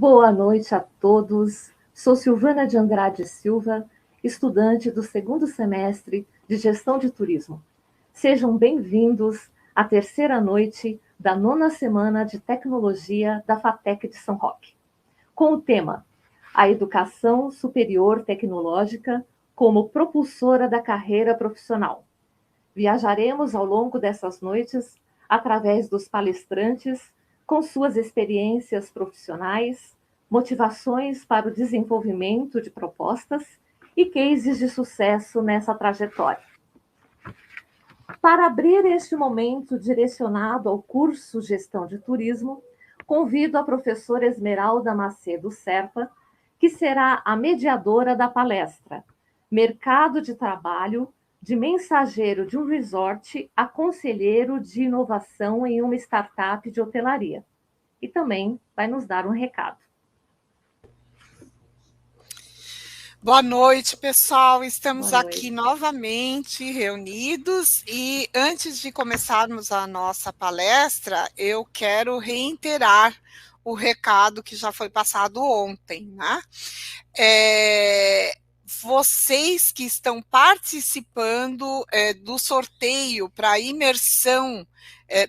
Boa noite a todos. Sou Silvana de Andrade Silva, estudante do segundo semestre de Gestão de Turismo. Sejam bem-vindos à terceira noite da nona semana de Tecnologia da FATEC de São Roque, com o tema A Educação Superior Tecnológica como propulsora da carreira profissional. Viajaremos ao longo dessas noites através dos palestrantes, com suas experiências profissionais, motivações para o desenvolvimento de propostas e cases de sucesso nessa trajetória. Para abrir este momento direcionado ao curso Gestão de Turismo, convido a professora Esmeralda Macedo Serpa, que será a mediadora da palestra Mercado de Trabalho de mensageiro de um resort a conselheiro de inovação em uma startup de hotelaria. E também vai nos dar um recado. Boa noite, pessoal. Estamos aqui novamente reunidos e antes de começarmos a nossa palestra, eu quero reiterar o recado que já foi passado ontem, né? Vocês que estão participando do sorteio para a imersão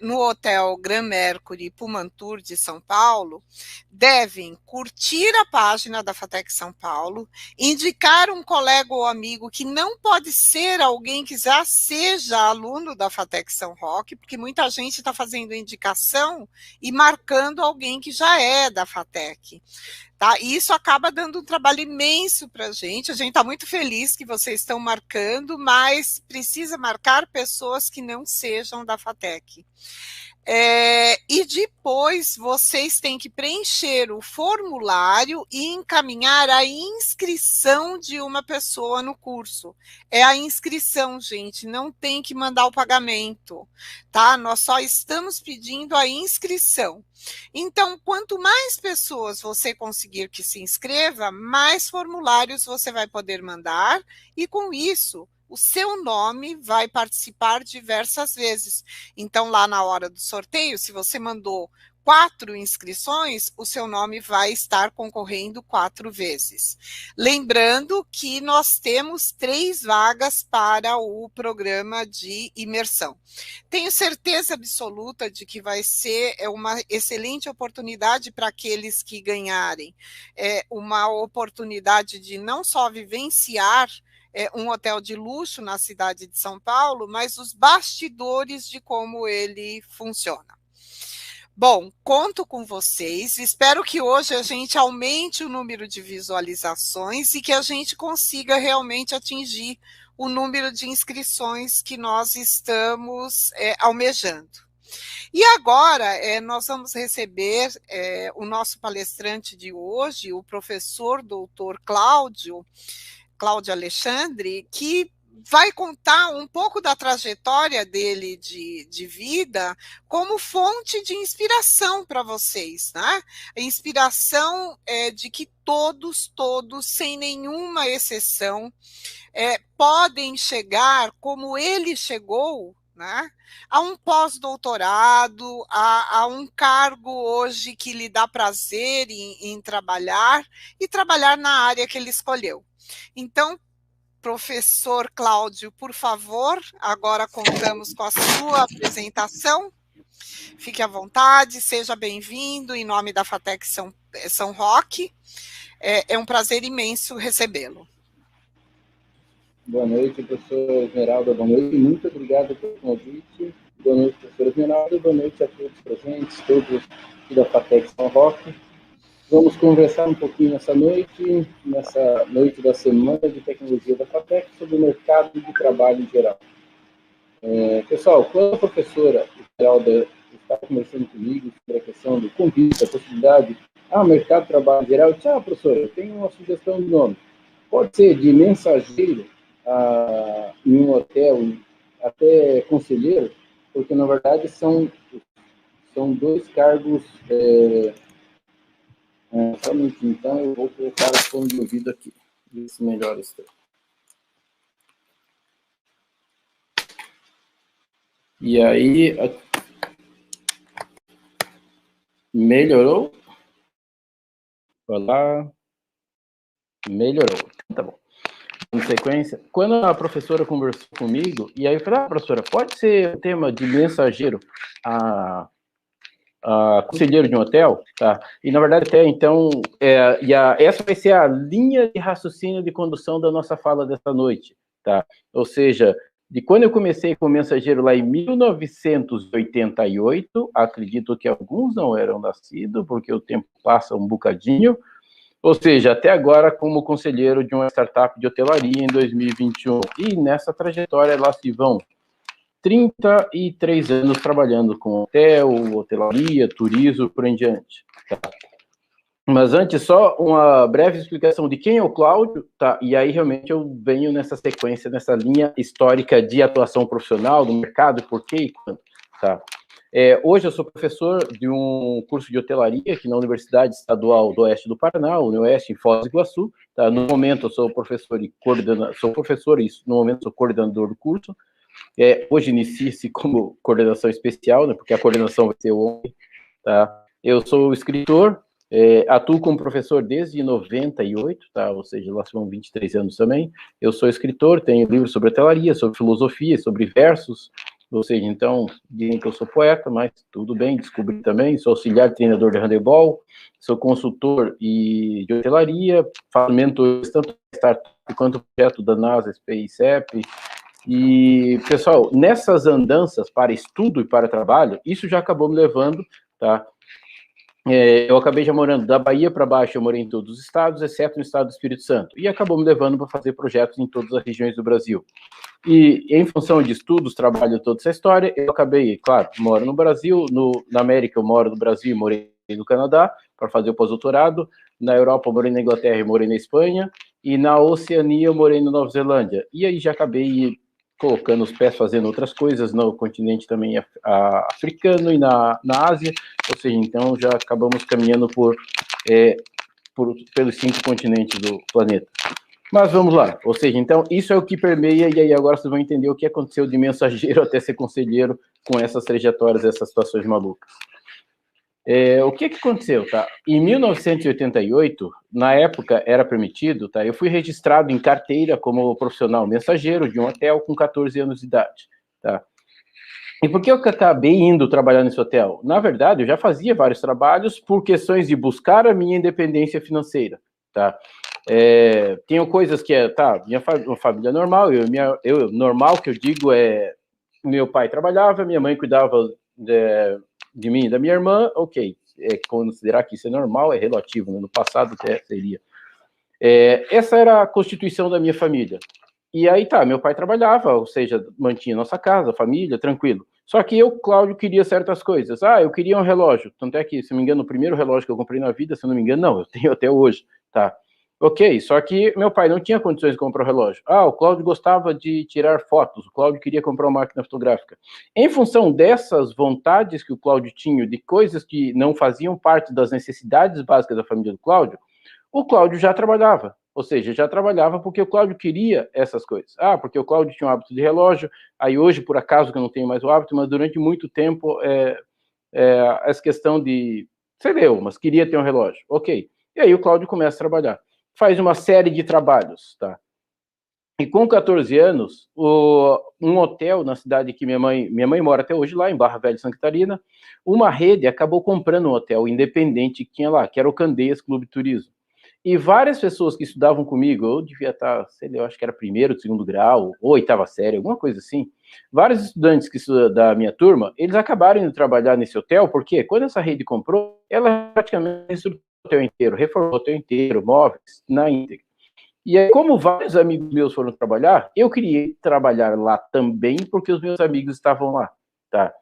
no Hotel Grand Mercury Pumantur de São Paulo, devem curtir a página da FATEC São Paulo, indicar um colega ou amigo que não pode ser alguém que já seja aluno da FATEC São Roque, porque muita gente está fazendo indicação e marcando alguém que já é da FATEC. Tá? E isso acaba dando um trabalho imenso para a gente está muito feliz que vocês estão marcando, mas precisa marcar pessoas que não sejam da FATEC. E depois vocês têm que preencher o formulário e encaminhar a inscrição de uma pessoa no curso. É a inscrição, gente, não tem que mandar o pagamento, tá? Nós só estamos pedindo a inscrição. Então, quanto mais pessoas você conseguir que se inscreva, mais formulários você vai poder mandar e com isso o seu nome vai participar diversas vezes. Então, lá na hora do sorteio, se você mandou 4 inscrições, o seu nome vai estar concorrendo 4 vezes. Lembrando que nós temos 3 vagas para o programa de imersão. Tenho certeza absoluta de que vai ser uma excelente oportunidade para aqueles que ganharem. Uma oportunidade de não só vivenciar um hotel de luxo na cidade de São Paulo, mas os bastidores de como ele funciona. Bom, conto com vocês, espero que hoje a gente aumente o número de visualizações e que a gente consiga realmente atingir o número de inscrições que nós estamos almejando. E agora nós vamos receber o nosso palestrante de hoje, o professor doutor Cláudio Alexandre, que vai contar um pouco da trajetória dele de vida como fonte de inspiração para vocês, né? A inspiração de que todos, sem nenhuma exceção, podem chegar como ele chegou, né? A um pós-doutorado, a um cargo hoje que lhe dá prazer em trabalhar e trabalhar na área que ele escolheu. Então, professor Cláudio, por favor, agora contamos com a sua apresentação. Fique à vontade, seja bem-vindo em nome da FATEC São Roque. É um prazer imenso recebê-lo. Boa noite, professora Esmeralda, boa noite, muito obrigado pelo convite. Boa noite, professora Esmeralda, boa noite a todos presentes, todos da FATEC São Roque. Vamos conversar um pouquinho nessa noite da Semana de Tecnologia da FATEC, sobre o mercado de trabalho em geral. Pessoal, quando a professora Esmeralda está conversando comigo sobre a questão do convite, a possibilidade, mercado de trabalho em geral, eu disse, professora, eu tenho uma sugestão de nome. Pode ser de mensageiro em um hotel, até conselheiro, porque, na verdade, são 2 cargos... somente então eu vou colocar o fone de ouvido aqui. Ver se melhora isso. E aí, melhorou? Olá. Melhorou. Tá bom. Em sequência, quando a professora conversou comigo, e aí eu falei, professora, pode ser o tema de mensageiro a conselheiro de um hotel, tá? E na verdade até então, essa vai ser a linha de raciocínio de condução da nossa fala dessa noite, tá? Ou seja, de quando eu comecei com o mensageiro lá em 1988, acredito que alguns não eram nascidos, porque o tempo passa um bocadinho, ou seja, até agora como conselheiro de uma startup de hotelaria em 2021. E nessa trajetória lá se vão 33 anos trabalhando com hotel, hotelaria, turismo, por em diante. Tá? Mas antes, só uma breve explicação de quem é o Cláudio, tá? E aí realmente eu venho nessa sequência, nessa linha histórica de atuação profissional, do mercado, por quê e quando, tá? Hoje eu sou professor de um curso de hotelaria aqui na Universidade Estadual do Oeste do Paraná, UniOeste, em Foz do Iguaçu. Tá? No momento eu sou professor e no momento sou coordenador do curso. Hoje inicia-se como coordenação especial, né, porque a coordenação vai ser ontem. Tá? Eu sou escritor, atuo como professor desde 98, tá? Ou seja, lá são 23 anos também. Eu sou escritor, tenho livros sobre hotelaria, sobre filosofia, sobre versos, ou seja, então, dizem que eu sou poeta, mas tudo bem, descobri também, sou auxiliar de treinador de handebol, sou consultor de hotelaria, faço mentores tanto em startup quanto projeto da NASA, SpaceApp. E, pessoal, nessas andanças para estudo e para trabalho, isso já acabou me levando, tá? Eu acabei já morando da Bahia para baixo, eu morei em todos os estados, exceto no estado do Espírito Santo, e acabou me levando para fazer projetos em todas as regiões do Brasil. E em função de estudos, trabalho, toda essa história, eu acabei, claro, moro no Brasil, na América eu moro no Brasil, morei no Canadá para fazer o pós-doutorado, na Europa eu morei na Inglaterra e morei na Espanha, e na Oceania eu morei na Nova Zelândia, e aí já acabei colocando os pés fazendo outras coisas no continente também africano e na Ásia, ou seja, então já acabamos caminhando pelos 5 continentes do planeta. Mas vamos lá, ou seja, então isso é o que permeia, e aí agora vocês vão entender o que aconteceu de mensageiro até ser conselheiro com essas trajetórias, essas situações malucas. O que aconteceu, tá? Em 1988, na época era permitido, tá? Eu fui registrado em carteira como profissional mensageiro de um hotel com 14 anos de idade, tá? E por que eu acabei indo trabalhar nesse hotel? Na verdade, eu já fazia vários trabalhos por questões de buscar a minha independência financeira, tá? Tenho coisas que uma família normal, normal que eu digo meu pai trabalhava, minha mãe cuidava de mim e da minha irmã, ok, considerar que isso é normal, é relativo, né? No passado até seria. Essa era a constituição da minha família. E aí meu pai trabalhava, ou seja, mantinha nossa casa, família, tranquilo. Só que eu, Cláudio, queria certas coisas. Eu queria um relógio, tanto é que, se não me engano, o primeiro relógio que eu comprei na vida, se não me engano, não, eu tenho até hoje, tá? Ok, só que meu pai não tinha condições de comprar o relógio. O Cláudio gostava de tirar fotos, o Cláudio queria comprar uma máquina fotográfica. Em função dessas vontades que o Cláudio tinha, de coisas que não faziam parte das necessidades básicas da família do Cláudio, o Cláudio já trabalhava. Ou seja, já trabalhava porque o Cláudio queria essas coisas. Porque o Cláudio tinha um hábito de relógio, aí hoje, por acaso, que eu não tenho mais o hábito, mas durante muito tempo, essa questão de... Você leu, mas queria ter um relógio. Ok. E aí o Cláudio começa a trabalhar. Faz uma série de trabalhos, tá? E com 14 anos, um hotel na cidade que minha mãe mora até hoje lá, em Barra Velha, Santa Catarina, uma rede acabou comprando um hotel independente que tinha lá, que era o Candeias Clube Turismo. E várias pessoas que estudavam comigo, eu devia estar, sei lá, eu acho que era primeiro, segundo grau, ou oitava série, alguma coisa assim. Vários estudantes da minha turma, eles acabaram indo trabalhar nesse hotel, porque quando essa rede comprou, ela praticamente estruturou o hotel inteiro, reformou o hotel inteiro, móveis, na íntegra. E aí, como vários amigos meus foram trabalhar, eu queria trabalhar lá também, porque os meus amigos estavam lá, tá?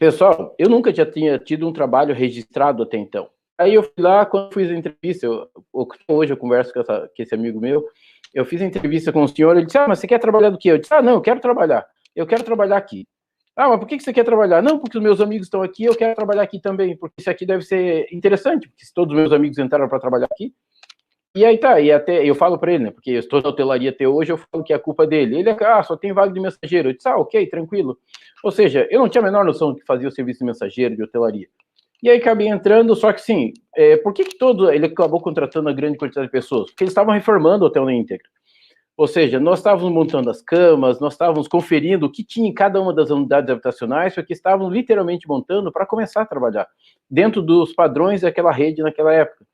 Pessoal, eu nunca já tinha tido um trabalho registrado até então. Aí eu fui lá, quando fiz a entrevista, hoje eu converso com esse amigo meu, eu fiz a entrevista com o senhor, ele disse, mas você quer trabalhar do quê? Eu disse, não, eu quero trabalhar aqui. Mas por que você quer trabalhar? Não, porque os meus amigos estão aqui, eu quero trabalhar aqui também, porque isso aqui deve ser interessante, porque se todos os meus amigos entraram para trabalhar aqui. E aí e até eu falo para ele, né, porque eu estou na hotelaria até hoje, eu falo que é a culpa dele. Ele só tem vaga de mensageiro. Eu disse, ok, tranquilo. Ou seja, eu não tinha a menor noção de que fazia o serviço de mensageiro, de hotelaria. E aí acabei entrando, só que sim, por que ele acabou contratando a grande quantidade de pessoas? Porque eles estavam reformando o hotel na íntegra. Ou seja, nós estávamos montando as camas, nós estávamos conferindo o que tinha em cada uma das unidades habitacionais, porque estávamos literalmente montando para começar a trabalhar, dentro dos padrões daquela rede naquela época.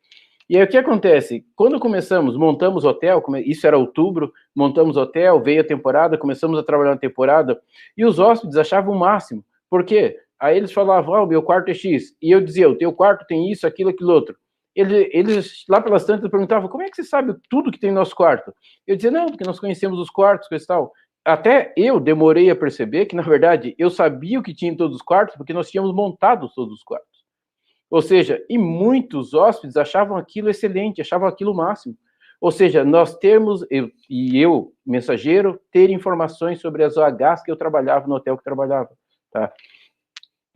E aí o que acontece? Quando começamos, montamos o hotel, isso era outubro, montamos o hotel, veio a temporada, começamos a trabalhar na temporada, e os hóspedes achavam o máximo. Por quê? Aí eles falavam, o meu quarto é X, e eu dizia, o teu quarto tem isso, aquilo, aquilo outro. Eles lá pelas tantas, perguntavam, como é que você sabe tudo que tem no nosso quarto? Eu dizia, não, porque nós conhecemos os quartos, coisa e tal. Até eu demorei a perceber que, na verdade, eu sabia o que tinha em todos os quartos, porque nós tínhamos montado todos os quartos. Ou seja, e muitos hóspedes achavam aquilo excelente, achavam aquilo o máximo. Ou seja, nós termos, eu, mensageiro, ter informações sobre as OHs que eu trabalhava no hotel que trabalhava, tá?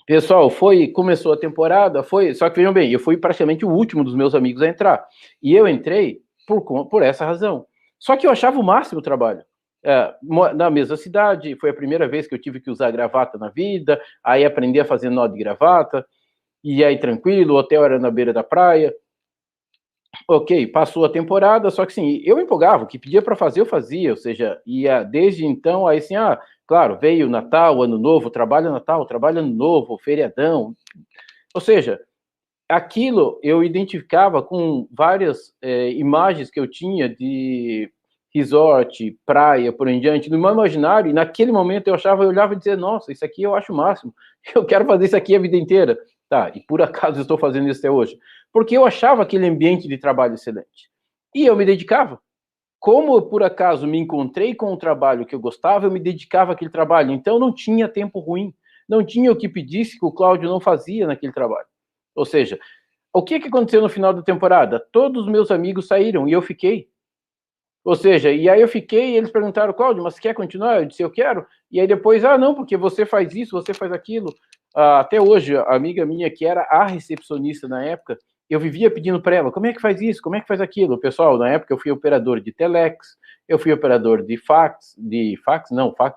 Pessoal, começou a temporada, só que vejam bem, eu fui praticamente o último dos meus amigos a entrar. E eu entrei por essa razão. Só que eu achava o máximo o trabalho. Na mesma cidade, foi a primeira vez que eu tive que usar gravata na vida, aí aprendi a fazer nó de gravata, e aí tranquilo, o hotel era na beira da praia. Ok, passou a temporada, só que sim, eu me empolgava, o que pedia para fazer eu fazia, ou seja, desde então, aí assim, claro, veio Natal, Ano Novo, trabalho Natal, trabalho Ano Novo, feriadão, ou seja, aquilo eu identificava com várias imagens que eu tinha de resort, praia, por em diante, no meu imaginário, e naquele momento eu olhava e dizia, nossa, isso aqui eu acho o máximo, eu quero fazer isso aqui a vida inteira, tá, e por acaso eu estou fazendo isso até hoje, porque eu achava aquele ambiente de trabalho excelente, e eu me dedicava. Como eu, por acaso, me encontrei com um trabalho que eu gostava, eu me dedicava àquele trabalho. Então, não tinha tempo ruim. Não tinha o que pedisse que o Cláudio não fazia naquele trabalho. Ou seja, o que aconteceu no final da temporada? Todos os meus amigos saíram e eu fiquei. Ou seja, e aí eu fiquei e eles perguntaram, Cláudio, mas quer continuar? Eu disse, eu quero. E aí depois, não, porque você faz isso, você faz aquilo. Até hoje, a amiga minha, que era a recepcionista na época, eu vivia pedindo para ela, como é que faz isso, como é que faz aquilo? Pessoal, na época eu fui operador de telex, eu fui operador de fax, fax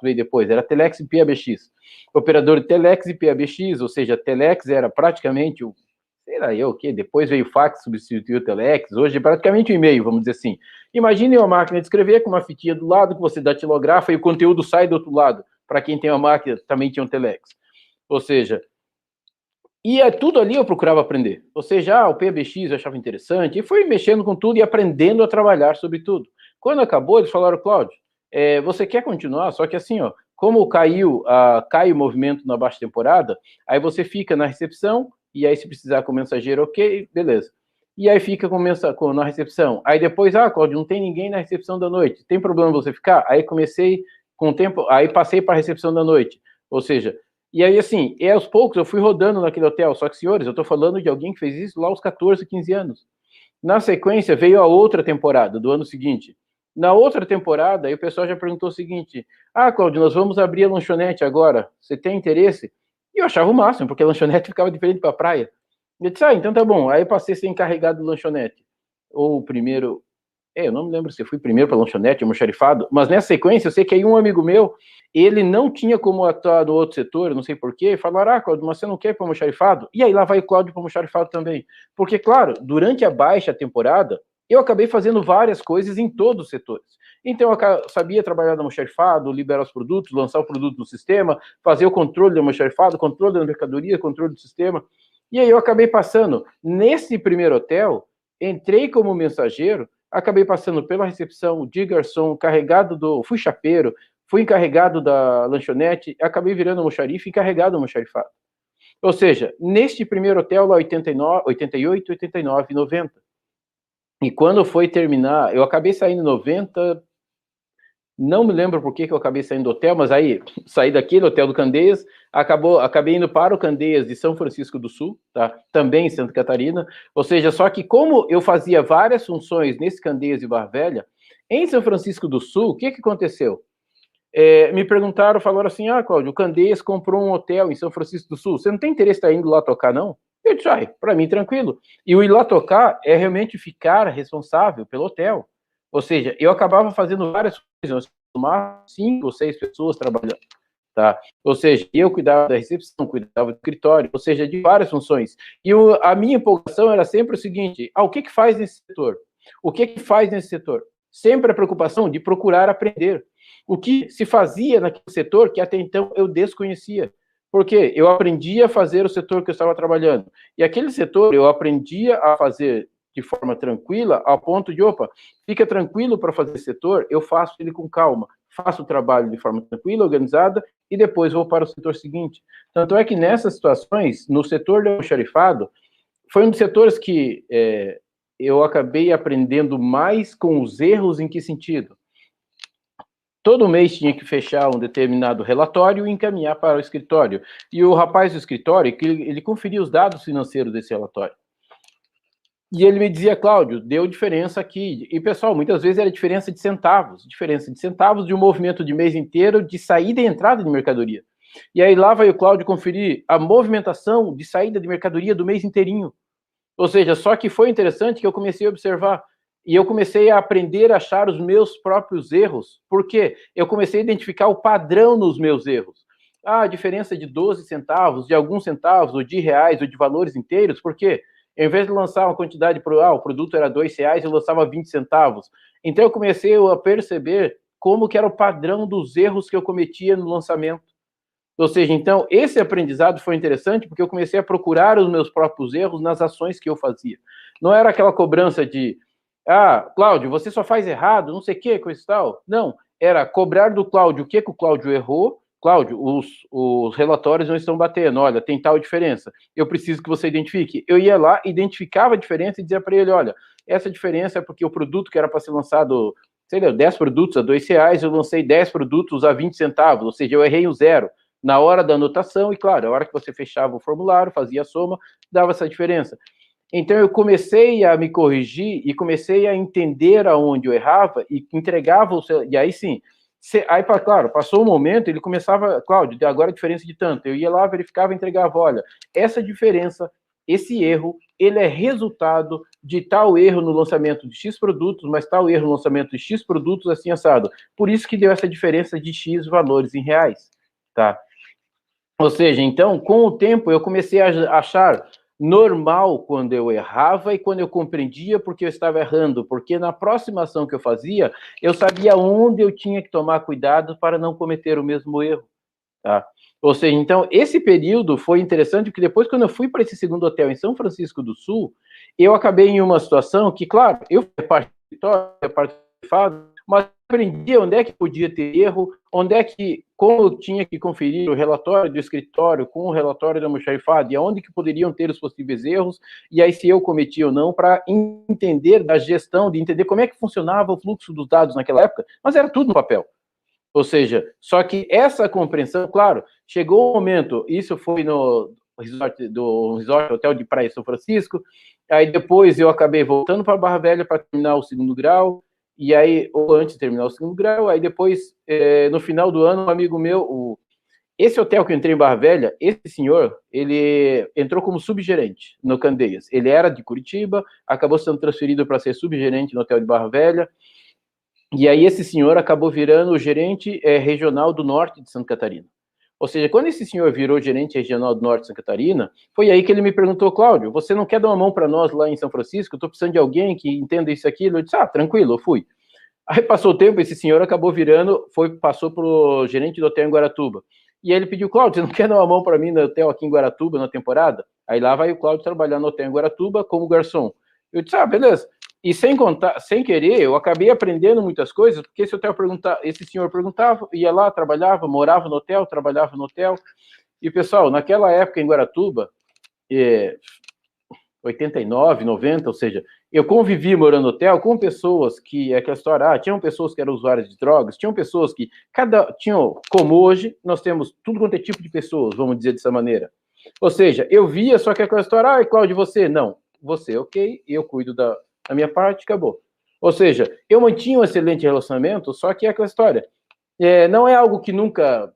veio depois, era telex e PABX. Operador de telex e PABX, ou seja, telex era praticamente depois veio o fax, substituiu o telex, hoje é praticamente o e-mail, vamos dizer assim. Imagine uma máquina de escrever com uma fitinha do lado, que você datilografa e o conteúdo sai do outro lado. Para quem tem uma máquina, também tinha um telex. Ou seja, tudo ali eu procurava aprender. Ou seja, o PABX eu achava interessante, e fui mexendo com tudo e aprendendo a trabalhar sobre tudo. Quando acabou, eles falaram, Cláudio, você quer continuar? Só que assim, como cai o movimento na baixa temporada, aí você fica na recepção, e aí se precisar com o mensageiro, ok, beleza. E aí fica na recepção. Aí depois, Cláudio, não tem ninguém na recepção da noite. Tem problema você ficar? Aí comecei com o tempo, aí passei para a recepção da noite. Ou seja, e aí assim, aos poucos eu fui rodando naquele hotel. Só que, senhores, eu estou falando de alguém que fez isso lá aos 14, 15 anos. Na sequência, veio a outra temporada, do ano seguinte. Na outra temporada, aí o pessoal já perguntou o seguinte, Cláudio, nós vamos abrir a lanchonete agora, você tem interesse? E eu achava o máximo, porque a lanchonete ficava diferente para a praia. Eu disse, então tá bom. Aí eu passei a ser encarregado de lanchonete. Ou primeiro... eu não me lembro se eu fui primeiro para a lanchonete ou almoxarifado, mas nessa sequência eu sei que aí um amigo meu, ele não tinha como atuar no outro setor, não sei porquê, e falaram, Cláudio, mas você não quer ir para o almoxarifado? E aí lá vai o Cláudio para o almoxarifado também. Porque, claro, durante a baixa temporada, eu acabei fazendo várias coisas em todos os setores. Então, eu sabia trabalhar no almoxarifado, liberar os produtos, lançar o produto no sistema, fazer o controle do almoxarifado, controle da mercadoria, controle do sistema. E aí eu acabei passando, nesse primeiro hotel, entrei como mensageiro, acabei passando pela recepção de garçom, fui chapeiro, fui encarregado da lanchonete, acabei virando almoxarife e encarregado do almoxarifado. Ou seja, neste primeiro hotel, lá 88, 89, 90. E quando foi terminar, eu acabei saindo em 90, não me lembro por que eu acabei saindo do hotel, mas aí saí daquele hotel do Candeias, acabei indo para o Candeias de São Francisco do Sul, tá? Também em Santa Catarina, ou seja, só que como eu fazia várias funções nesse Candeias de Barra Velha, em São Francisco do Sul, o que aconteceu? Me perguntaram, falaram assim, Cláudio, o Candeias comprou um hotel em São Francisco do Sul, você não tem interesse em estar indo lá tocar, não? Eu disse, para mim, tranquilo. E o ir lá tocar é realmente ficar responsável pelo hotel. Ou seja, eu acabava fazendo várias coisas, 5 ou 6 pessoas trabalhando. tá? Ou seja, eu cuidava da recepção, cuidava do escritório, ou seja, de várias funções. E a minha empolgação era sempre o seguinte: o que faz nesse setor? O que faz nesse setor? Sempre a preocupação de procurar aprender. O que se fazia naquele setor que até então eu desconhecia. Porque eu aprendia a fazer o setor que eu estava trabalhando. E aquele setor eu aprendia a fazer de forma tranquila, ao ponto de, fica tranquilo para fazer esse setor, eu faço ele com calma, faço o trabalho de forma tranquila, organizada, e depois vou para o setor seguinte. Tanto é que nessas situações, no setor de almoxarifado, foi um dos setores que eu acabei aprendendo mais com os erros. Em que sentido? Todo mês tinha que fechar um determinado relatório e encaminhar para o escritório. E o rapaz do escritório, ele conferia os dados financeiros desse relatório. E ele me dizia: Cláudio, deu diferença aqui. E, pessoal, muitas vezes era diferença de centavos de um movimento de mês inteiro de saída e entrada de mercadoria. E aí lá vai o Cláudio conferir a movimentação de saída de mercadoria do mês inteirinho. Ou seja, só que foi interessante que eu comecei a observar e eu comecei a aprender a achar os meus próprios erros, porque eu comecei a identificar o padrão nos meus erros. A diferença de 12 centavos, de alguns centavos, ou de reais, ou de valores inteiros, por quê? Ao invés de lançar uma quantidade, o produto era R$2, eu lançava 20 centavos. Então eu comecei a perceber como que era o padrão dos erros que eu cometia no lançamento. Ou seja, então, esse aprendizado foi interessante porque eu comecei a procurar os meus próprios erros nas ações que eu fazia. Não era aquela cobrança de, Cláudio, você só faz errado, não sei o que, coisa e tal. Não, era cobrar do Cláudio o que o Cláudio errou. Cláudio, os relatórios não estão batendo, olha, tem tal diferença, eu preciso que você identifique. Eu ia lá, identificava a diferença e dizia para ele: olha, essa diferença é porque o produto que era para ser lançado, sei lá, 10 produtos a R$2, eu lancei 10 produtos a 20 centavos, ou seja, eu errei o zero na hora da anotação, e claro, a hora que você fechava o formulário, fazia a soma, dava essa diferença. Então eu comecei a me corrigir e comecei a entender aonde eu errava e entregava o seu, e aí sim, aí, claro, passou um momento, ele começava: Cláudio, agora a diferença de tanto. Eu ia lá, verificava, entregava: olha, essa diferença, esse erro, ele é resultado de tal erro no lançamento de X produtos, mas tal erro no lançamento de X produtos, assim, assado. Por isso que deu essa diferença de X valores em reais, tá? Ou seja, então, com o tempo, eu comecei a achar normal quando eu errava e quando eu compreendia porque eu estava errando, porque na próxima ação que eu fazia, eu sabia onde eu tinha que tomar cuidado para não cometer o mesmo erro, tá? Ou seja, então, esse período foi interessante, porque depois, quando eu fui para esse segundo hotel em São Francisco do Sul, eu acabei em uma situação que, claro, eu fui participado, mas aprendi onde é que podia ter erro, onde é que, como eu tinha que conferir o relatório do escritório com o relatório da almoxarifado, e aonde que poderiam ter os possíveis erros, e aí se eu cometi ou não, para entender da gestão, de entender como é que funcionava o fluxo dos dados naquela época, mas era tudo no papel. Ou seja, só que essa compreensão, claro, chegou um momento, isso foi no resort Hotel de Praia São Francisco, aí depois eu acabei voltando para Barra Velha para terminar o segundo grau, e aí, ou antes de terminar o segundo grau, aí depois, no final do ano, um amigo meu, esse hotel que eu entrei em Barra Velha, esse senhor, ele entrou como subgerente no Candeias. Ele era de Curitiba, acabou sendo transferido para ser subgerente no hotel de Barra Velha, e aí esse senhor acabou virando o gerente regional do norte de Santa Catarina. Ou seja, quando esse senhor virou gerente regional do norte de Santa Catarina, foi aí que ele me perguntou: Cláudio, você não quer dar uma mão para nós lá em São Francisco? Eu estou precisando de alguém que entenda isso e aquilo. Eu disse: tranquilo, eu fui. Aí passou o tempo, esse senhor acabou virando, passou para o gerente do hotel em Guaratuba. E aí ele pediu: Cláudio, você não quer dar uma mão para mim no hotel aqui em Guaratuba, na temporada? Aí lá vai o Cláudio trabalhar no hotel em Guaratuba como garçom. Eu disse: beleza. E sem querer, eu acabei aprendendo muitas coisas, porque esse senhor perguntava, ia lá, trabalhava, morava no hotel, trabalhava no hotel. E, pessoal, naquela época em Guaratuba, 89, 90, ou seja, eu convivi morando no hotel com pessoas que, aquela história, tinham pessoas que eram usuárias de drogas, tinham pessoas que, como hoje, nós temos tudo quanto é tipo de pessoas, vamos dizer dessa maneira. Ou seja, eu via, só que aquela história: Cláudio, você? Não. Você, ok, eu cuido da minha parte, acabou. Ou seja, eu mantinha um excelente relacionamento, só que é aquela história. Não é algo que nunca,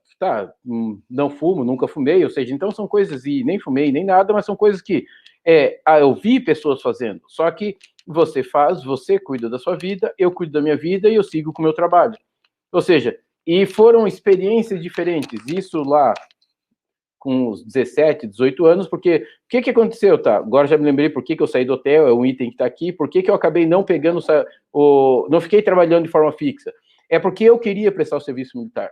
não fumo, nunca fumei, ou seja, então são coisas, e nem fumei, nem nada, mas são coisas que eu vi pessoas fazendo, só que você faz, você cuida da sua vida, eu cuido da minha vida e eu sigo com o meu trabalho. Ou seja, E foram experiências diferentes, isso lá com os 17, 18 anos, porque o que aconteceu, tá? Agora já me lembrei por que eu saí do hotel, é um item que está aqui, por que eu acabei não pegando, não fiquei trabalhando de forma fixa? É porque eu queria prestar o serviço militar.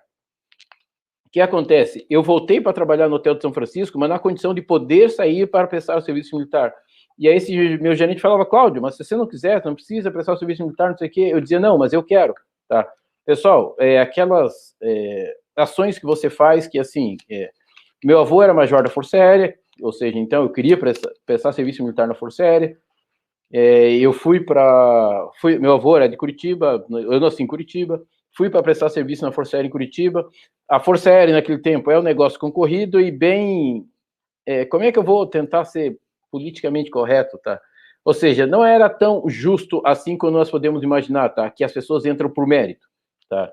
O que acontece? Eu voltei para trabalhar no Hotel de São Francisco, mas na condição de poder sair para prestar o serviço militar. E aí esse meu gerente falava, Cláudio, mas se você não quiser, não precisa prestar o serviço militar, não sei o quê. Eu dizia, não, mas eu quero, tá? Pessoal, aquelas ações que você faz que, assim, meu avô era major da Força Aérea, ou seja, então eu queria prestar serviço militar na Força Aérea. Eu meu avô era de Curitiba, eu nasci em Curitiba, fui para prestar serviço na Força Aérea em Curitiba. A Força Aérea, naquele tempo, é um negócio concorrido e bem... como é que eu vou tentar ser politicamente correto, tá? Ou seja, não era tão justo assim como nós podemos imaginar, tá? Que as pessoas entram por mérito, tá?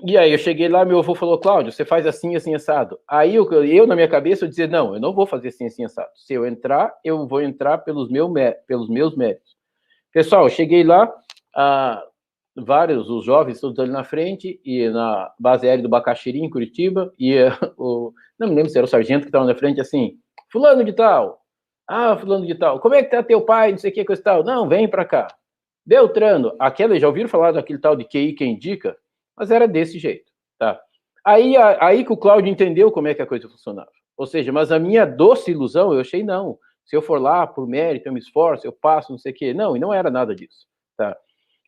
E aí eu cheguei lá, meu avô falou, Cláudio, você faz assim, assim, assado. Aí eu na minha cabeça, eu dizia, não, eu não vou fazer assim, assim, assado. Se eu entrar, eu vou entrar pelos meus méritos. Pessoal, eu cheguei lá, os jovens todos ali na frente, e na base aérea do Bacaxiri, em Curitiba, e não me lembro se era o sargento que estava na frente, assim, fulano de tal, fulano de tal, como é que tá teu pai, não sei o que, coisa e tal, não, vem pra cá. Beltrano, já ouviram falar daquele tal de QI que indica? Mas era desse jeito, tá? Aí que o Cláudio entendeu como é que a coisa funcionava. Ou seja, mas a minha doce ilusão, eu achei, não, se eu for lá por mérito, eu me esforço, eu passo, não sei o quê. Não, e não era nada disso, tá?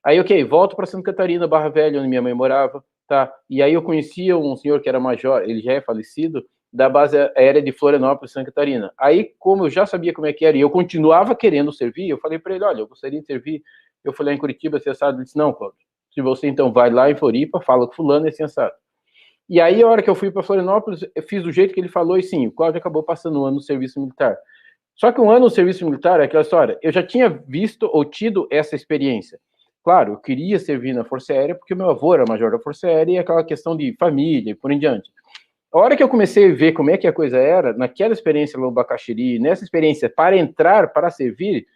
Aí, ok, volto para Santa Catarina, Barra Velha, onde minha mãe morava, tá? E aí eu conhecia um senhor que era major, ele já é falecido, da base aérea de Florianópolis, Santa Catarina. Aí, como eu já sabia como é que era, e eu continuava querendo servir, eu falei para ele, olha, eu gostaria de servir, eu fui lá em Curitiba, ele disse, não, Cláudio, se você então vai lá em Floripa, fala com fulano e assim, assado. E aí, a hora que eu fui para Florianópolis, eu fiz do jeito que ele falou, e sim, o Cláudio acabou passando um ano no serviço militar. Só que um ano no serviço militar é aquela história, eu já tinha visto ou tido essa experiência. Claro, eu queria servir na Força Aérea, porque meu avô era major da Força Aérea, e aquela questão de família e por em diante. A hora que eu comecei a ver como é que a coisa era, naquela experiência no Bacaxiri, nessa experiência para entrar, para servir,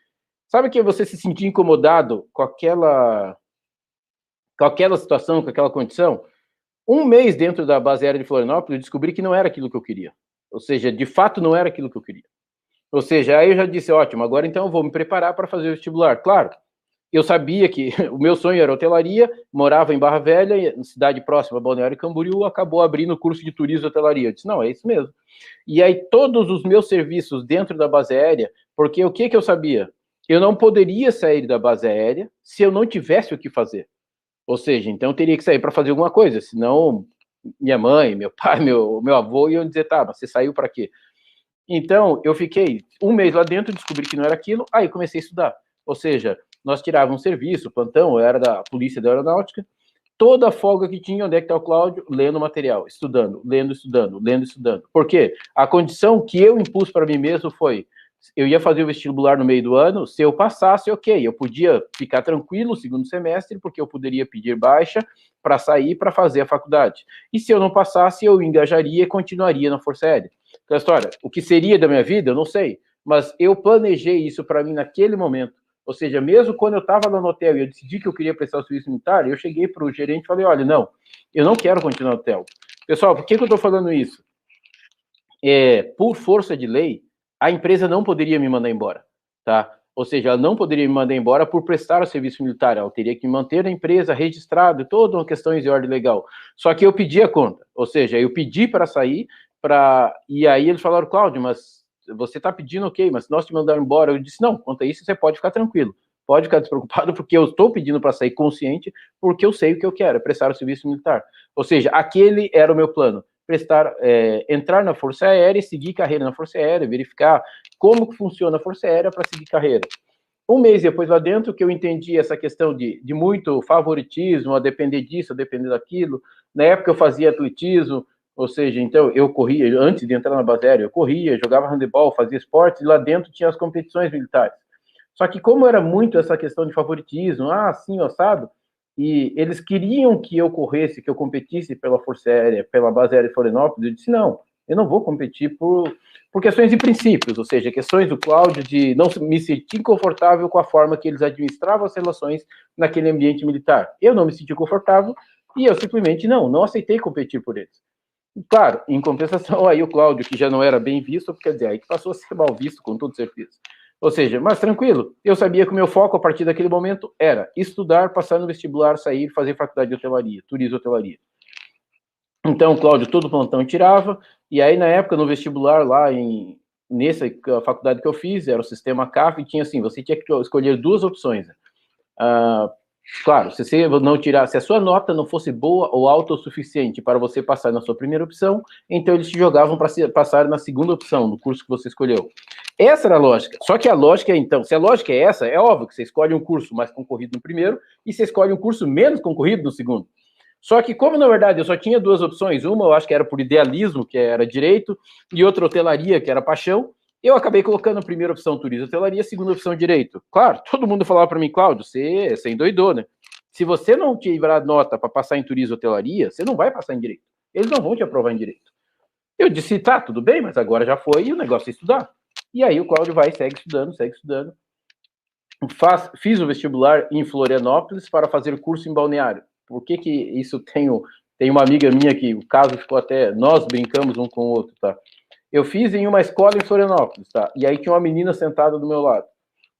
sabe que você se sentia incomodado com aquela situação, com aquela condição? Um mês dentro da base aérea de Florianópolis, eu descobri que não era aquilo que eu queria. Ou seja, de fato, não era aquilo que eu queria. Ou seja, aí eu já disse, ótimo, agora então eu vou me preparar para fazer o vestibular. Claro, eu sabia que o meu sonho era hotelaria, morava em Barra Velha, cidade próxima a Balneário Camboriú, acabou abrindo o curso de turismo e hotelaria. Eu disse, não, é isso mesmo. E aí todos os meus serviços dentro da base aérea, porque o que eu sabia? Eu não poderia sair da base aérea se eu não tivesse o que fazer. Ou seja, então eu teria que sair para fazer alguma coisa, senão minha mãe, meu pai, meu avô iam dizer, tá, mas você saiu para quê? Então, eu fiquei um mês lá dentro, descobri que não era aquilo, aí comecei a estudar. Ou seja, nós tirávamos serviço, plantão, eu era da Polícia da Aeronáutica, toda a folga que tinha, onde é que está o Cláudio? Lendo material, estudando, lendo, estudando, lendo, estudando. Por quê? A condição que eu impus para mim mesmo foi, eu ia fazer o vestibular no meio do ano, se eu passasse, ok, eu podia ficar tranquilo no segundo semestre, porque eu poderia pedir baixa para sair para fazer a faculdade. E se eu não passasse, eu engajaria e continuaria na Força Aérea. Então, a história, o que seria da minha vida, eu não sei, mas eu planejei isso para mim naquele momento. Ou seja, mesmo quando eu estava lá no hotel e eu decidi que eu queria prestar o serviço militar, eu cheguei para o gerente e falei, olha, não, eu não quero continuar no hotel. Pessoal, por que eu estou falando isso? Por força de lei, a empresa não poderia me mandar embora, tá? Ou seja, ela não poderia me mandar embora por prestar o serviço militar, ela teria que me manter na empresa registrado, toda uma questão de ordem legal. Só que eu pedi a conta, ou seja, eu pedi para sair, e aí eles falaram, Cláudio, mas você está pedindo ok, mas se nós te mandarmos embora, eu disse, não, quanto a isso, você pode ficar tranquilo, pode ficar despreocupado, porque eu estou pedindo para sair consciente, porque eu sei o que eu quero, é prestar o serviço militar. Ou seja, aquele era o meu plano. Entrar na Força Aérea e seguir carreira na Força Aérea, verificar como que funciona a Força Aérea para seguir carreira. Um mês depois lá dentro que eu entendi essa questão de muito favoritismo, a depender disso, a depender daquilo. Na época eu fazia atletismo, ou seja, então eu corria, antes de entrar na base aérea, eu corria, jogava handebol, fazia esportes, e lá dentro tinha as competições militares. Só que como era muito essa questão de favoritismo, assim, assado, e eles queriam que eu corresse, que eu competisse pela Força Aérea, pela base aérea de Florianópolis, eu disse, não, eu não vou competir por questões de princípios, ou seja, questões do Cláudio de não me sentir confortável com a forma que eles administravam as relações naquele ambiente militar. Eu não me senti confortável, E eu simplesmente não aceitei competir por eles. Claro, em compensação, aí o Cláudio, que já não era bem visto, quer dizer, aí que passou a ser mal visto, com toda certeza. Ou seja, mas tranquilo, eu sabia que o meu foco, a partir daquele momento, era estudar, passar no vestibular, sair, fazer faculdade de hotelaria, turismo e hotelaria. Então, o Cláudio, todo plantão tirava, e aí, na época, no vestibular, lá nessa faculdade que eu fiz, era o sistema CAF, e tinha assim, você tinha que escolher duas opções. Claro, se você não tirar, se a sua nota não fosse boa ou alta o suficiente para você passar na sua primeira opção, então eles te jogavam para passar na segunda opção, no curso que você escolheu. Essa era a lógica. Só que a lógica, então, se a lógica é essa, é óbvio que você escolhe um curso mais concorrido no primeiro e você escolhe um curso menos concorrido no segundo. Só que, como na verdade eu só tinha duas opções, uma eu acho que era por idealismo, que era direito, e outra hotelaria, que era paixão, eu acabei colocando a primeira opção turismo e hotelaria, a segunda opção direito. Claro, todo mundo falava para mim, Cláudio, você endoidou, né? Se você não tiver nota para passar em turismo e hotelaria, você não vai passar em direito. Eles não vão te aprovar em direito. Eu disse, tá, tudo bem, mas agora já foi e o negócio é estudar. E aí o Cláudio vai, segue estudando. Fiz o vestibular em Florianópolis para fazer o curso em Balneário. Por que isso tem uma amiga minha que o caso ficou até, nós brincamos um com o outro, tá? Eu fiz em uma escola em Florianópolis, tá? E aí tinha uma menina sentada do meu lado.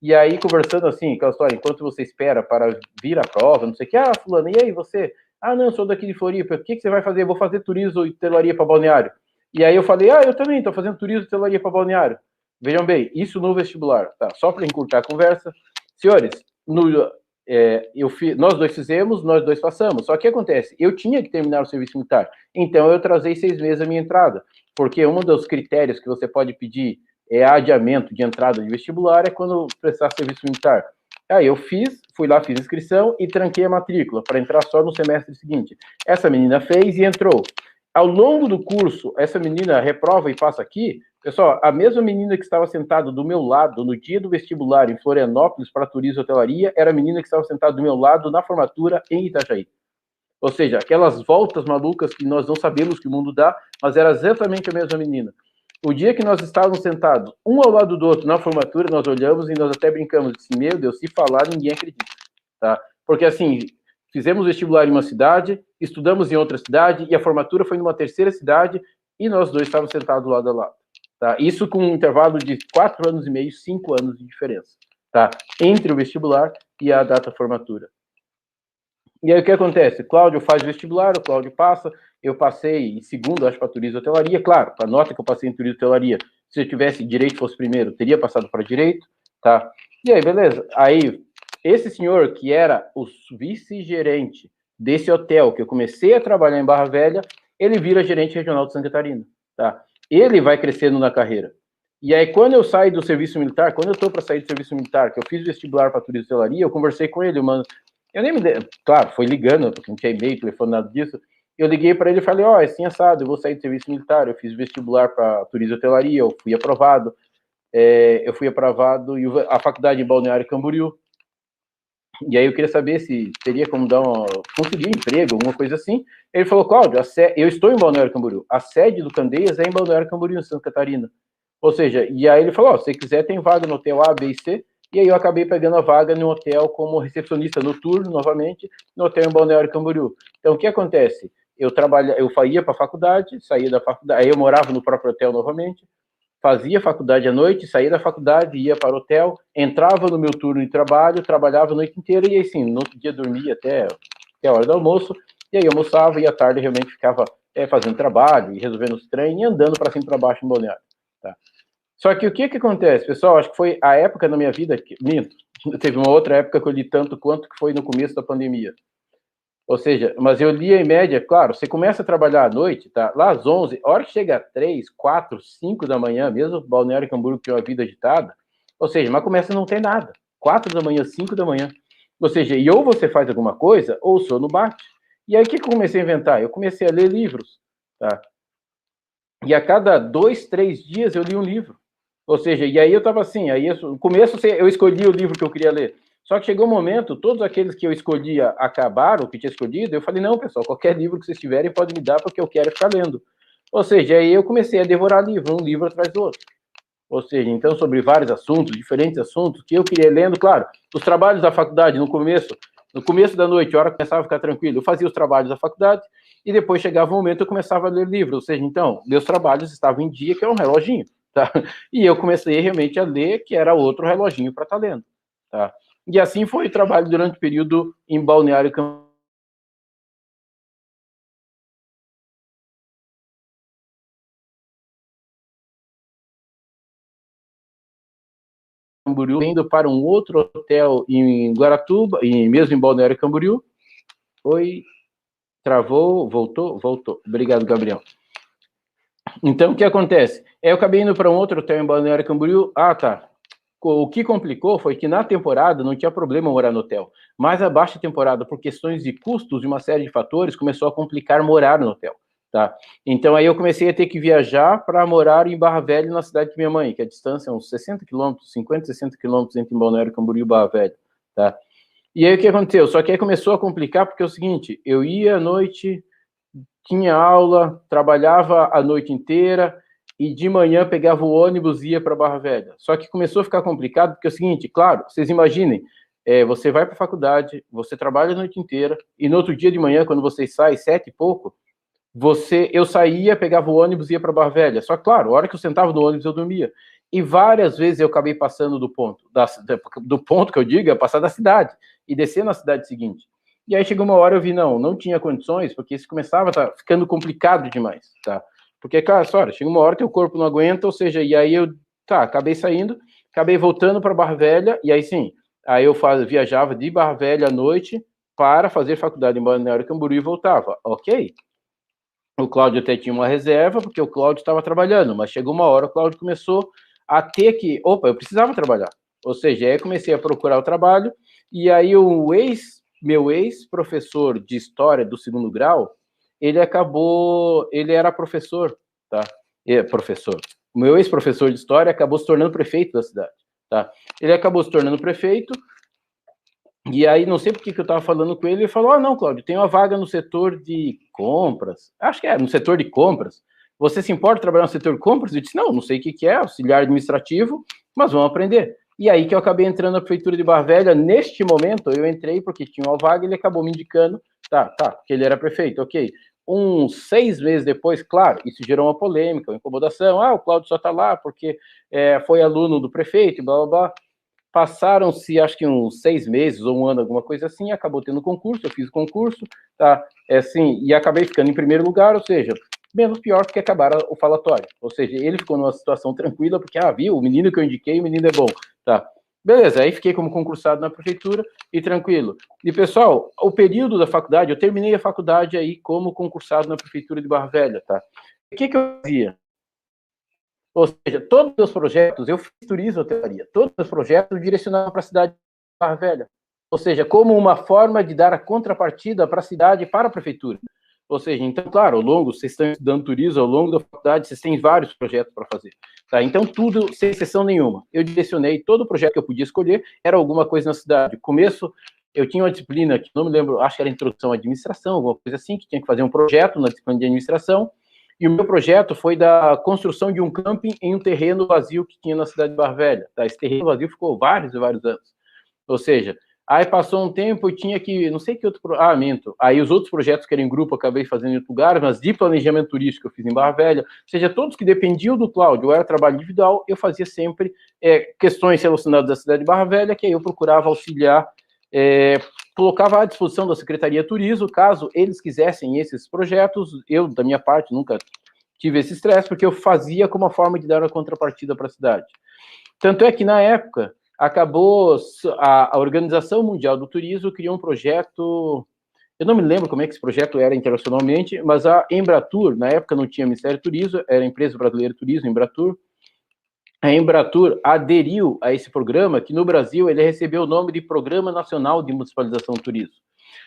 E aí, conversando assim, aquela história, enquanto você espera para vir a prova, não sei o que, fulano, e aí você? Não, eu sou daqui de Floripa, o que você vai fazer? Eu vou fazer turismo e hotelaria para Balneário. E aí eu falei, eu também estou fazendo turismo e hotelaria para Balneário. Vejam bem, isso no vestibular, tá? Só para encurtar a conversa. Senhores, nós dois fizemos, nós dois passamos. Só que o que acontece? Eu tinha que terminar o serviço militar. Então, eu atrasei 6 meses a minha entrada. Porque um dos critérios que você pode pedir adiamento de entrada de vestibular é quando prestar serviço militar. Aí eu fui lá, fiz inscrição e tranquei a matrícula para entrar só no semestre seguinte. Essa menina fez e entrou. Ao longo do curso, essa menina reprova e passa aqui. Pessoal, a mesma menina que estava sentada do meu lado no dia do vestibular em Florianópolis para turismo e hotelaria era a menina que estava sentada do meu lado na formatura em Itajaí. Ou seja, aquelas voltas malucas que nós não sabemos que o mundo dá, mas era exatamente a mesma menina. O dia que nós estávamos sentados, um ao lado do outro na formatura, nós olhamos e nós até brincamos, disse, meu Deus, se falar, ninguém acredita, tá? Porque assim, fizemos vestibular em uma cidade, estudamos em outra cidade, e a formatura foi numa terceira cidade, e nós dois estávamos sentados lado a lado, tá? Isso com um intervalo de 4 anos e meio, 5 anos de diferença, tá? Entre o vestibular e a data formatura. E aí o que acontece? Cláudio faz vestibular, o Cláudio passa, eu passei em segundo, acho, para turismo e hotelaria, claro, a nota que eu passei em turismo e hotelaria, se eu tivesse direito fosse primeiro, teria passado para direito, tá? E aí, beleza. Aí, esse senhor, que era o vice-gerente desse hotel, que eu comecei a trabalhar em Barra Velha, ele vira gerente regional de Santa Catarina, tá? Ele vai crescendo na carreira. E aí, quando eu saio do serviço militar, quando eu estou para sair do serviço militar, que eu fiz vestibular para turismo e hotelaria, eu conversei com ele, mano. Eu nem me dei, claro, foi ligando, porque não tinha e-mail, telefone, nada disso. Eu liguei para ele e falei, é assim assado, eu vou sair do serviço militar, eu fiz vestibular para turismo e hotelaria, eu fui aprovado, e a faculdade em Balneário Camboriú. E aí eu queria saber se teria como conseguir emprego, alguma coisa assim. Ele falou, Cláudio, eu estou em Balneário Camboriú, a sede do Candeias é em Balneário Camboriú, em Santa Catarina. Ou seja, e aí ele falou, se você quiser tem vaga no hotel A, B e C. E aí eu acabei pegando a vaga no hotel como recepcionista noturno, novamente, no hotel em Balneário Camboriú. Então, o que acontece? Eu ia para a faculdade, saía da faculdade, aí eu morava no próprio hotel novamente, fazia faculdade à noite, saía da faculdade, ia para o hotel, entrava no meu turno de trabalho, trabalhava a noite inteira, e assim, no outro dia dormia até a hora do almoço, e aí almoçava, e à tarde realmente ficava fazendo trabalho, e resolvendo os trem, e andando para cima e para baixo em Balneário, tá? Só que o que acontece, pessoal? Acho que foi a época na minha vida que... Minto, teve uma outra época que eu li tanto quanto que foi no começo da pandemia. Ou seja, mas eu lia em média, claro, você começa a trabalhar à noite, tá? Lá às 11, a hora que chega às 3, 4, 5 da manhã, mesmo Balneário Camboriú que tem uma vida agitada, ou seja, mas começa a não ter nada. 4 da manhã, 5 da manhã. Ou seja, e ou você faz alguma coisa, ou o sono bate. E aí o que eu comecei a inventar? Eu comecei a ler livros, tá? E a cada 2, 3 dias eu li um livro. Ou seja, e aí eu estava assim, no começo eu escolhi o livro que eu queria ler. Só que chegou um momento, todos aqueles que eu escolhia acabaram, que tinha escolhido, eu falei, não, pessoal, qualquer livro que vocês tiverem pode me dar, porque eu quero ficar lendo. Ou seja, aí eu comecei a devorar livro, um livro atrás do outro. Ou seja, então, sobre vários assuntos, diferentes assuntos, que eu queria lendo, claro, os trabalhos da faculdade, no começo, No começo da noite, a hora que começava a ficar tranquilo, eu fazia os trabalhos da faculdade, e depois chegava um momento eu começava a ler livro, ou seja, então, meus trabalhos estavam em dia, que é um reloginho, tá? E eu comecei realmente a ler, que era outro reloginho para estar lendo, tá? E assim foi o trabalho durante o período em Balneário Camboriú, indo para um outro hotel em Guaratuba, mesmo em Balneário Camboriú. Oi, travou, voltou. Obrigado, Gabriel. Então, o que acontece? Eu acabei indo para um outro hotel em Balneário Camboriú. Ah, tá. O que complicou foi que na temporada não tinha problema morar no hotel, mas a baixa temporada, por questões de custos e uma série de fatores, começou a complicar morar no hotel, tá? Então aí eu comecei a ter que viajar para morar em Barra Velha, na cidade de minha mãe, que a distância é uns 60 quilômetros, 50, 60 quilômetros entre Balneário Camboriú e Barra Velha, tá? E aí o que aconteceu? Só que aí começou a complicar porque é o seguinte, eu ia à noite, tinha aula, trabalhava a noite inteira, e de manhã pegava o ônibus e ia para Barra Velha. Só que começou a ficar complicado, porque é o seguinte, claro, vocês imaginem, você vai para a faculdade, você trabalha a noite inteira, e no outro dia de manhã, quando você sai, 7 e pouco, eu saía, pegava o ônibus e ia para Barra Velha. Só que, claro, a hora que eu sentava no ônibus, eu dormia. E várias vezes eu acabei passando do ponto, do ponto que eu digo, é passar da cidade, e descer na cidade seguinte. E aí chegou uma hora eu vi, não tinha condições, porque isso começava a estar ficando complicado demais, tá? Porque, cara, olha, chega uma hora que o corpo não aguenta, ou seja, e aí eu, acabei saindo, acabei voltando para Barra Velha, e aí sim, aí eu viajava de Barra Velha à noite para fazer faculdade em Balneário Camboriú e voltava, ok? O Cláudio até tinha uma reserva, porque o Cláudio estava trabalhando, mas chegou uma hora, o Cláudio começou a ter que, eu precisava trabalhar, ou seja, aí comecei a procurar o trabalho, e aí meu ex-professor de História do 2º grau, ele era professor, tá? Professor. O meu ex-professor de História acabou se tornando prefeito da cidade, tá? Ele acabou se tornando prefeito, e aí, não sei por que eu estava falando com ele, ele falou, não, Cláudio, tem uma vaga no setor de compras, acho que no setor de compras, você se importa de trabalhar no setor de compras? Eu disse, não sei o que é, auxiliar administrativo, mas vamos aprender. E aí que eu acabei entrando na prefeitura de Barra Velha, neste momento eu entrei porque tinha uma vaga, ele acabou me indicando, que ele era prefeito, ok. Uns 6 meses depois, claro, isso gerou uma polêmica, uma incomodação, o Cláudio só está lá porque foi aluno do prefeito, blá, blá, blá. Passaram-se, acho que uns 6 meses ou um ano, alguma coisa assim, acabou tendo concurso, eu fiz o concurso, tá? E acabei ficando em primeiro lugar, ou seja, menos pior porque acabaram o falatório. Ou seja, ele ficou numa situação tranquila, porque, viu, o menino que eu indiquei, o menino é bom, tá? Beleza, aí fiquei como concursado na prefeitura e tranquilo. E, pessoal, o período da faculdade, eu terminei a faculdade aí como concursado na prefeitura de Barra Velha, tá? O que eu fazia? Ou seja, todos os meus projetos, eu fiz turismo hotelaria, todos os meus projetos direcionavam para a cidade de Barra Velha. Ou seja, como uma forma de dar a contrapartida para a cidade e para a prefeitura. Ou seja, então, claro, vocês estão estudando turismo, ao longo da faculdade, vocês têm vários projetos para fazer. Tá? Então, tudo, sem exceção nenhuma. Eu direcionei todo o projeto que eu podia escolher, era alguma coisa na cidade. No começo, eu tinha uma disciplina, que não me lembro, acho que era introdução à administração, alguma coisa assim, que tinha que fazer um projeto na disciplina de administração, e o meu projeto foi da construção de um camping em um terreno vazio que tinha na cidade de Barra Velha. Tá? Esse terreno vazio ficou vários e vários anos. Ou seja, aí passou um tempo e tinha que, não sei que outro... minto. Aí os outros projetos que eram em grupo, eu acabei fazendo em outro lugar, mas de planejamento turístico eu fiz em Barra Velha. Ou seja, todos que dependiam do Cláudio, ou era trabalho individual, eu fazia sempre questões relacionadas à cidade de Barra Velha, que aí eu procurava auxiliar, colocava à disposição da Secretaria de Turismo, caso eles quisessem esses projetos. Eu, da minha parte, nunca tive esse estresse, porque eu fazia como uma forma de dar a contrapartida para a cidade. Tanto é que, na época, acabou a Organização Mundial do Turismo criou um projeto, eu não me lembro como é que esse projeto era internacionalmente, mas a Embratur, na época não tinha Ministério do Turismo, era a Empresa Brasileira de Turismo, Embratur. A Embratur aderiu a esse programa, que no Brasil ele recebeu o nome de Programa Nacional de Municipalização do Turismo.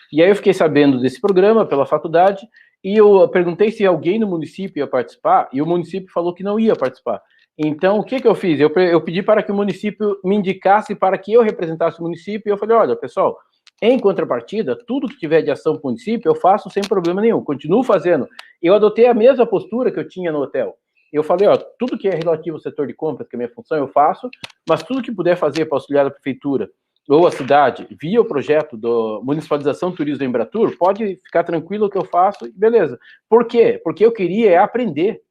E aí eu fiquei sabendo desse programa pela faculdade, e eu perguntei se alguém no município ia participar, e o município falou que não ia participar. Então, o que eu fiz? Eu pedi para que o município me indicasse para que eu representasse o município, e eu falei, olha, pessoal, em contrapartida, tudo que tiver de ação para o município, eu faço sem problema nenhum, continuo fazendo. Eu adotei a mesma postura que eu tinha no hotel. Eu falei, tudo que é relativo ao setor de compras, que é a minha função, eu faço, mas tudo que puder fazer para auxiliar a prefeitura ou a cidade, via o projeto da municipalização do turismo da Embratur, pode ficar tranquilo que eu faço, beleza. Por quê? Porque eu queria aprender.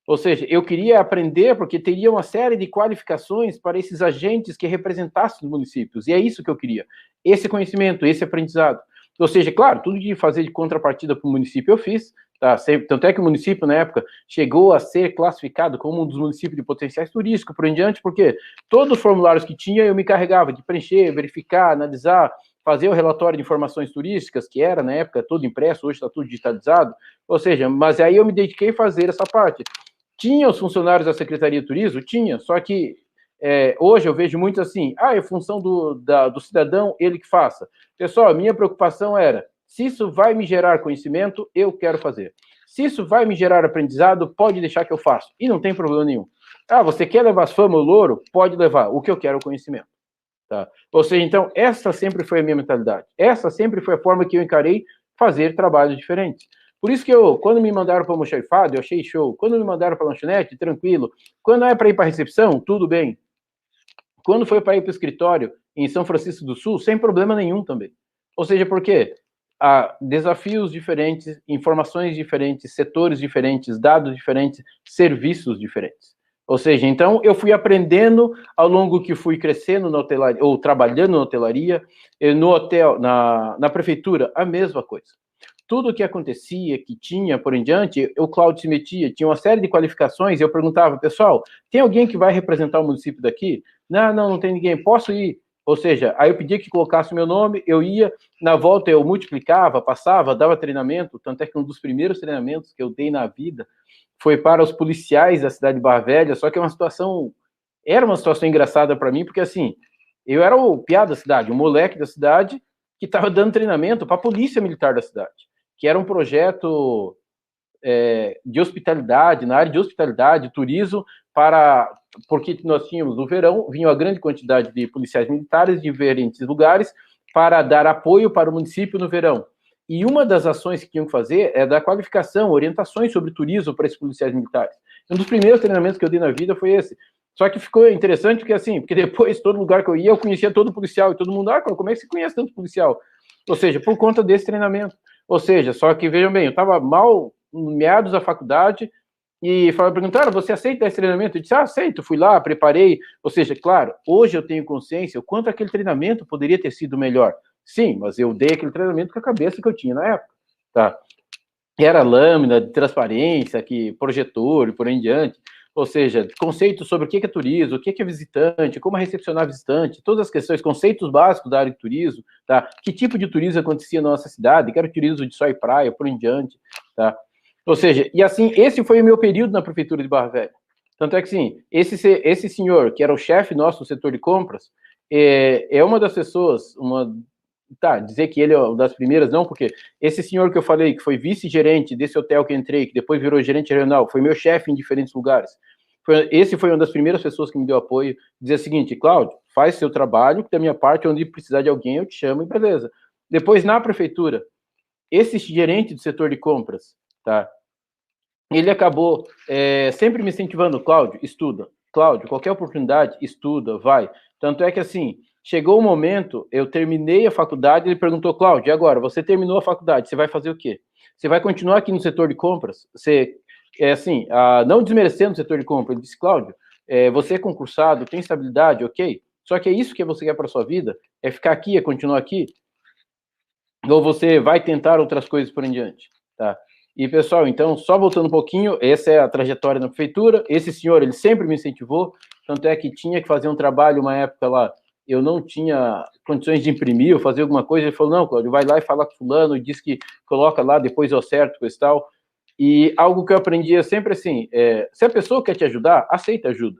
Ou seja, eu queria aprender porque teria uma série de qualificações para esses agentes que representassem os municípios, e é isso que eu queria. Esse conhecimento, esse aprendizado. Ou seja, claro, tudo de fazer de contrapartida para o município eu fiz, tá? Tanto é que o município, na época, chegou a ser classificado como um dos municípios de potenciais turísticos, por em diante, porque todos os formulários que tinha, eu me carregava de preencher, verificar, analisar, fazer o relatório de informações turísticas, que era, na época, todo impresso, hoje está tudo digitalizado, ou seja, mas aí eu me dediquei a fazer essa parte. Tinha os funcionários da Secretaria de Turismo? Tinha, só que hoje eu vejo muito assim, é função do cidadão, ele que faça. Pessoal, a minha preocupação era, se isso vai me gerar conhecimento, eu quero fazer. Se isso vai me gerar aprendizado, pode deixar que eu faço. E não tem problema nenhum. Você quer levar as fama ou louro? Pode levar. O que eu quero é o conhecimento. Tá? Ou seja, então, essa sempre foi a minha mentalidade. Essa sempre foi a forma que eu encarei fazer trabalhos diferentes. Por isso que quando me mandaram para o almoxarifado, eu achei show. Quando me mandaram para a lanchonete, tranquilo. Quando é para ir para a recepção, tudo bem. Quando foi para ir para o escritório em São Francisco do Sul, sem problema nenhum também. Ou seja, por quê? Há desafios diferentes, informações diferentes, setores diferentes, dados diferentes, serviços diferentes. Ou seja, então eu fui aprendendo ao longo que fui crescendo na hotelaria, ou trabalhando na hotelaria, no hotel, na prefeitura, a mesma coisa. Tudo que acontecia, que tinha por em diante, o Cláudio se metia, tinha uma série de qualificações, e eu perguntava, pessoal, tem alguém que vai representar o município daqui? Não tem ninguém, posso ir? Ou seja, aí eu pedia que colocasse o meu nome, eu ia, na volta eu multiplicava, passava, dava treinamento, tanto é que um dos primeiros treinamentos que eu dei na vida foi para os policiais da cidade de Barra Velha, só que era uma situação engraçada para mim, porque assim, eu era o piá da cidade, o moleque da cidade, que estava dando treinamento para a polícia militar da cidade, que era um projeto de hospitalidade, na área de hospitalidade, turismo, porque nós tínhamos no verão, vinha uma grande quantidade de policiais militares de diferentes lugares para dar apoio para o município no verão. E uma das ações que tinham que fazer é dar qualificação, orientações sobre turismo para esses policiais militares. Um dos primeiros treinamentos que eu dei na vida foi esse. Só que ficou interessante porque depois, todo lugar que eu ia, eu conhecia todo policial, e todo mundo, como é que você conhece tanto policial? Ou seja, por conta desse treinamento. Ou seja, só que, vejam bem, eu estava mal meados da faculdade, e perguntaram, você aceita esse treinamento? Eu disse, aceito, fui lá, preparei. Ou seja, claro, hoje eu tenho consciência o quanto aquele treinamento poderia ter sido melhor. Sim, mas eu dei aquele treinamento com a cabeça que eu tinha na época, tá? Era lâmina de transparência, projetor e por aí em diante. Ou seja, conceitos sobre o que é turismo, o que é visitante, como recepcionar visitante, todas as questões, conceitos básicos da área de turismo, tá? Que tipo de turismo acontecia na nossa cidade, que era o turismo de sol e praia, por aí em diante, tá? Ou seja, e assim, esse foi o meu período na prefeitura de Barra Velha. Tanto é que, sim, esse senhor, que era o chefe nosso do setor de compras, é uma das pessoas, dizer que ele é uma das primeiras, não, porque esse senhor que eu falei, que foi vice-gerente desse hotel que entrei, que depois virou gerente regional, foi meu chefe em diferentes lugares. Esse foi uma das primeiras pessoas que me deu apoio, dizer o seguinte, Cláudio, faz seu trabalho, que da minha parte, onde precisar de alguém, eu te chamo e beleza. Depois, na prefeitura, esse gerente do setor de compras, tá? Ele acabou sempre me incentivando, Cláudio, estuda. Cláudio, qualquer oportunidade, estuda, vai. Tanto é que, assim, chegou o momento, eu terminei a faculdade, ele perguntou, Cláudio, e agora? Você terminou a faculdade, você vai fazer o quê? Você vai continuar aqui no setor de compras? Não desmerecendo o setor de compras, ele disse, Cláudio, você é concursado, tem estabilidade, ok? Só que é isso que você quer para sua vida? É ficar aqui, é continuar aqui? Ou você vai tentar outras coisas por em diante, tá? E, pessoal, então, só voltando um pouquinho, essa é a trajetória na prefeitura, esse senhor, ele sempre me incentivou, tanto é que tinha que fazer um trabalho, uma época lá, eu não tinha condições de imprimir ou fazer alguma coisa, ele falou, não, Cláudio, vai lá e fala com fulano, e diz que coloca lá, depois eu acerto, coisa e tal. E algo que eu aprendi é sempre assim, se a pessoa quer te ajudar, aceita ajuda.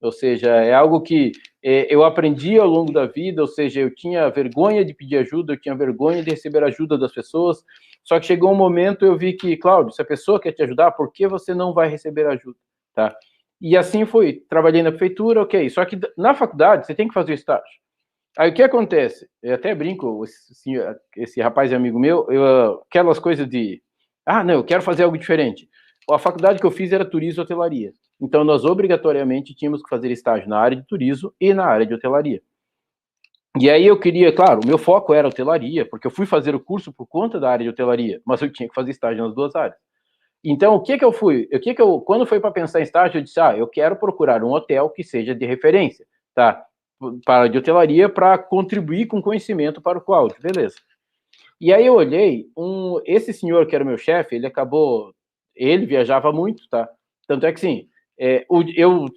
Ou seja, é algo que eu aprendi ao longo da vida, ou seja, eu tinha vergonha de pedir ajuda, eu tinha vergonha de receber ajuda das pessoas, só que chegou um momento eu vi que, Cláudio, se a pessoa quer te ajudar, por que você não vai receber ajuda, tá? E assim foi, trabalhei na prefeitura, ok, só que na faculdade você tem que fazer o estágio. Aí o que acontece? Eu até brinco, esse rapaz é amigo meu, aquelas coisas de, não, eu quero fazer algo diferente. A faculdade que eu fiz era turismo e hotelaria. Então, nós obrigatoriamente tínhamos que fazer estágio na área de turismo e na área de hotelaria. E aí eu queria, claro, o meu foco era hotelaria, porque eu fui fazer o curso por conta da área de hotelaria, mas eu tinha que fazer estágio nas duas áreas. Então, quando foi para pensar em estágio, eu disse, eu quero procurar um hotel que seja de referência, tá? Para de hotelaria, para contribuir com conhecimento para o Cláudio, beleza. E aí eu olhei, esse senhor que era o meu chefe, ele viajava muito, tá? Tanto é que, sim,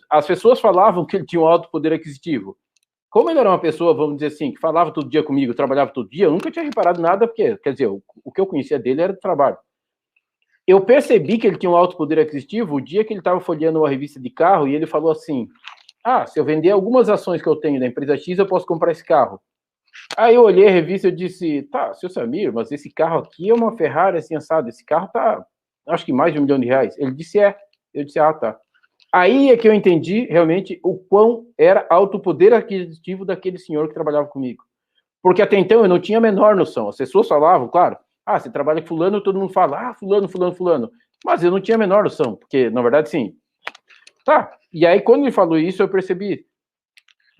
as pessoas falavam que ele tinha um alto poder aquisitivo. Como ele era uma pessoa, vamos dizer assim, que falava todo dia comigo, trabalhava todo dia, eu nunca tinha reparado nada, porque, quer dizer, o que eu conhecia dele era do trabalho. Eu percebi que ele tinha um alto poder aquisitivo o dia que ele estava folheando uma revista de carro e ele falou assim, se eu vender algumas ações que eu tenho da empresa X, eu posso comprar esse carro. Aí eu olhei a revista e disse, tá, seu Samir, mas esse carro aqui é uma Ferrari assim, assado, esse carro tá, acho que mais de R$1 milhão. Ele disse, eu disse, tá. Aí é que eu entendi realmente o quão era alto o poder aquisitivo daquele senhor que trabalhava comigo. Porque até então eu não tinha a menor noção. As pessoas falavam, claro, você trabalha com fulano, todo mundo fala, fulano. Mas eu não tinha a menor noção, porque, na verdade, sim. Tá, e aí quando ele falou isso, eu percebi.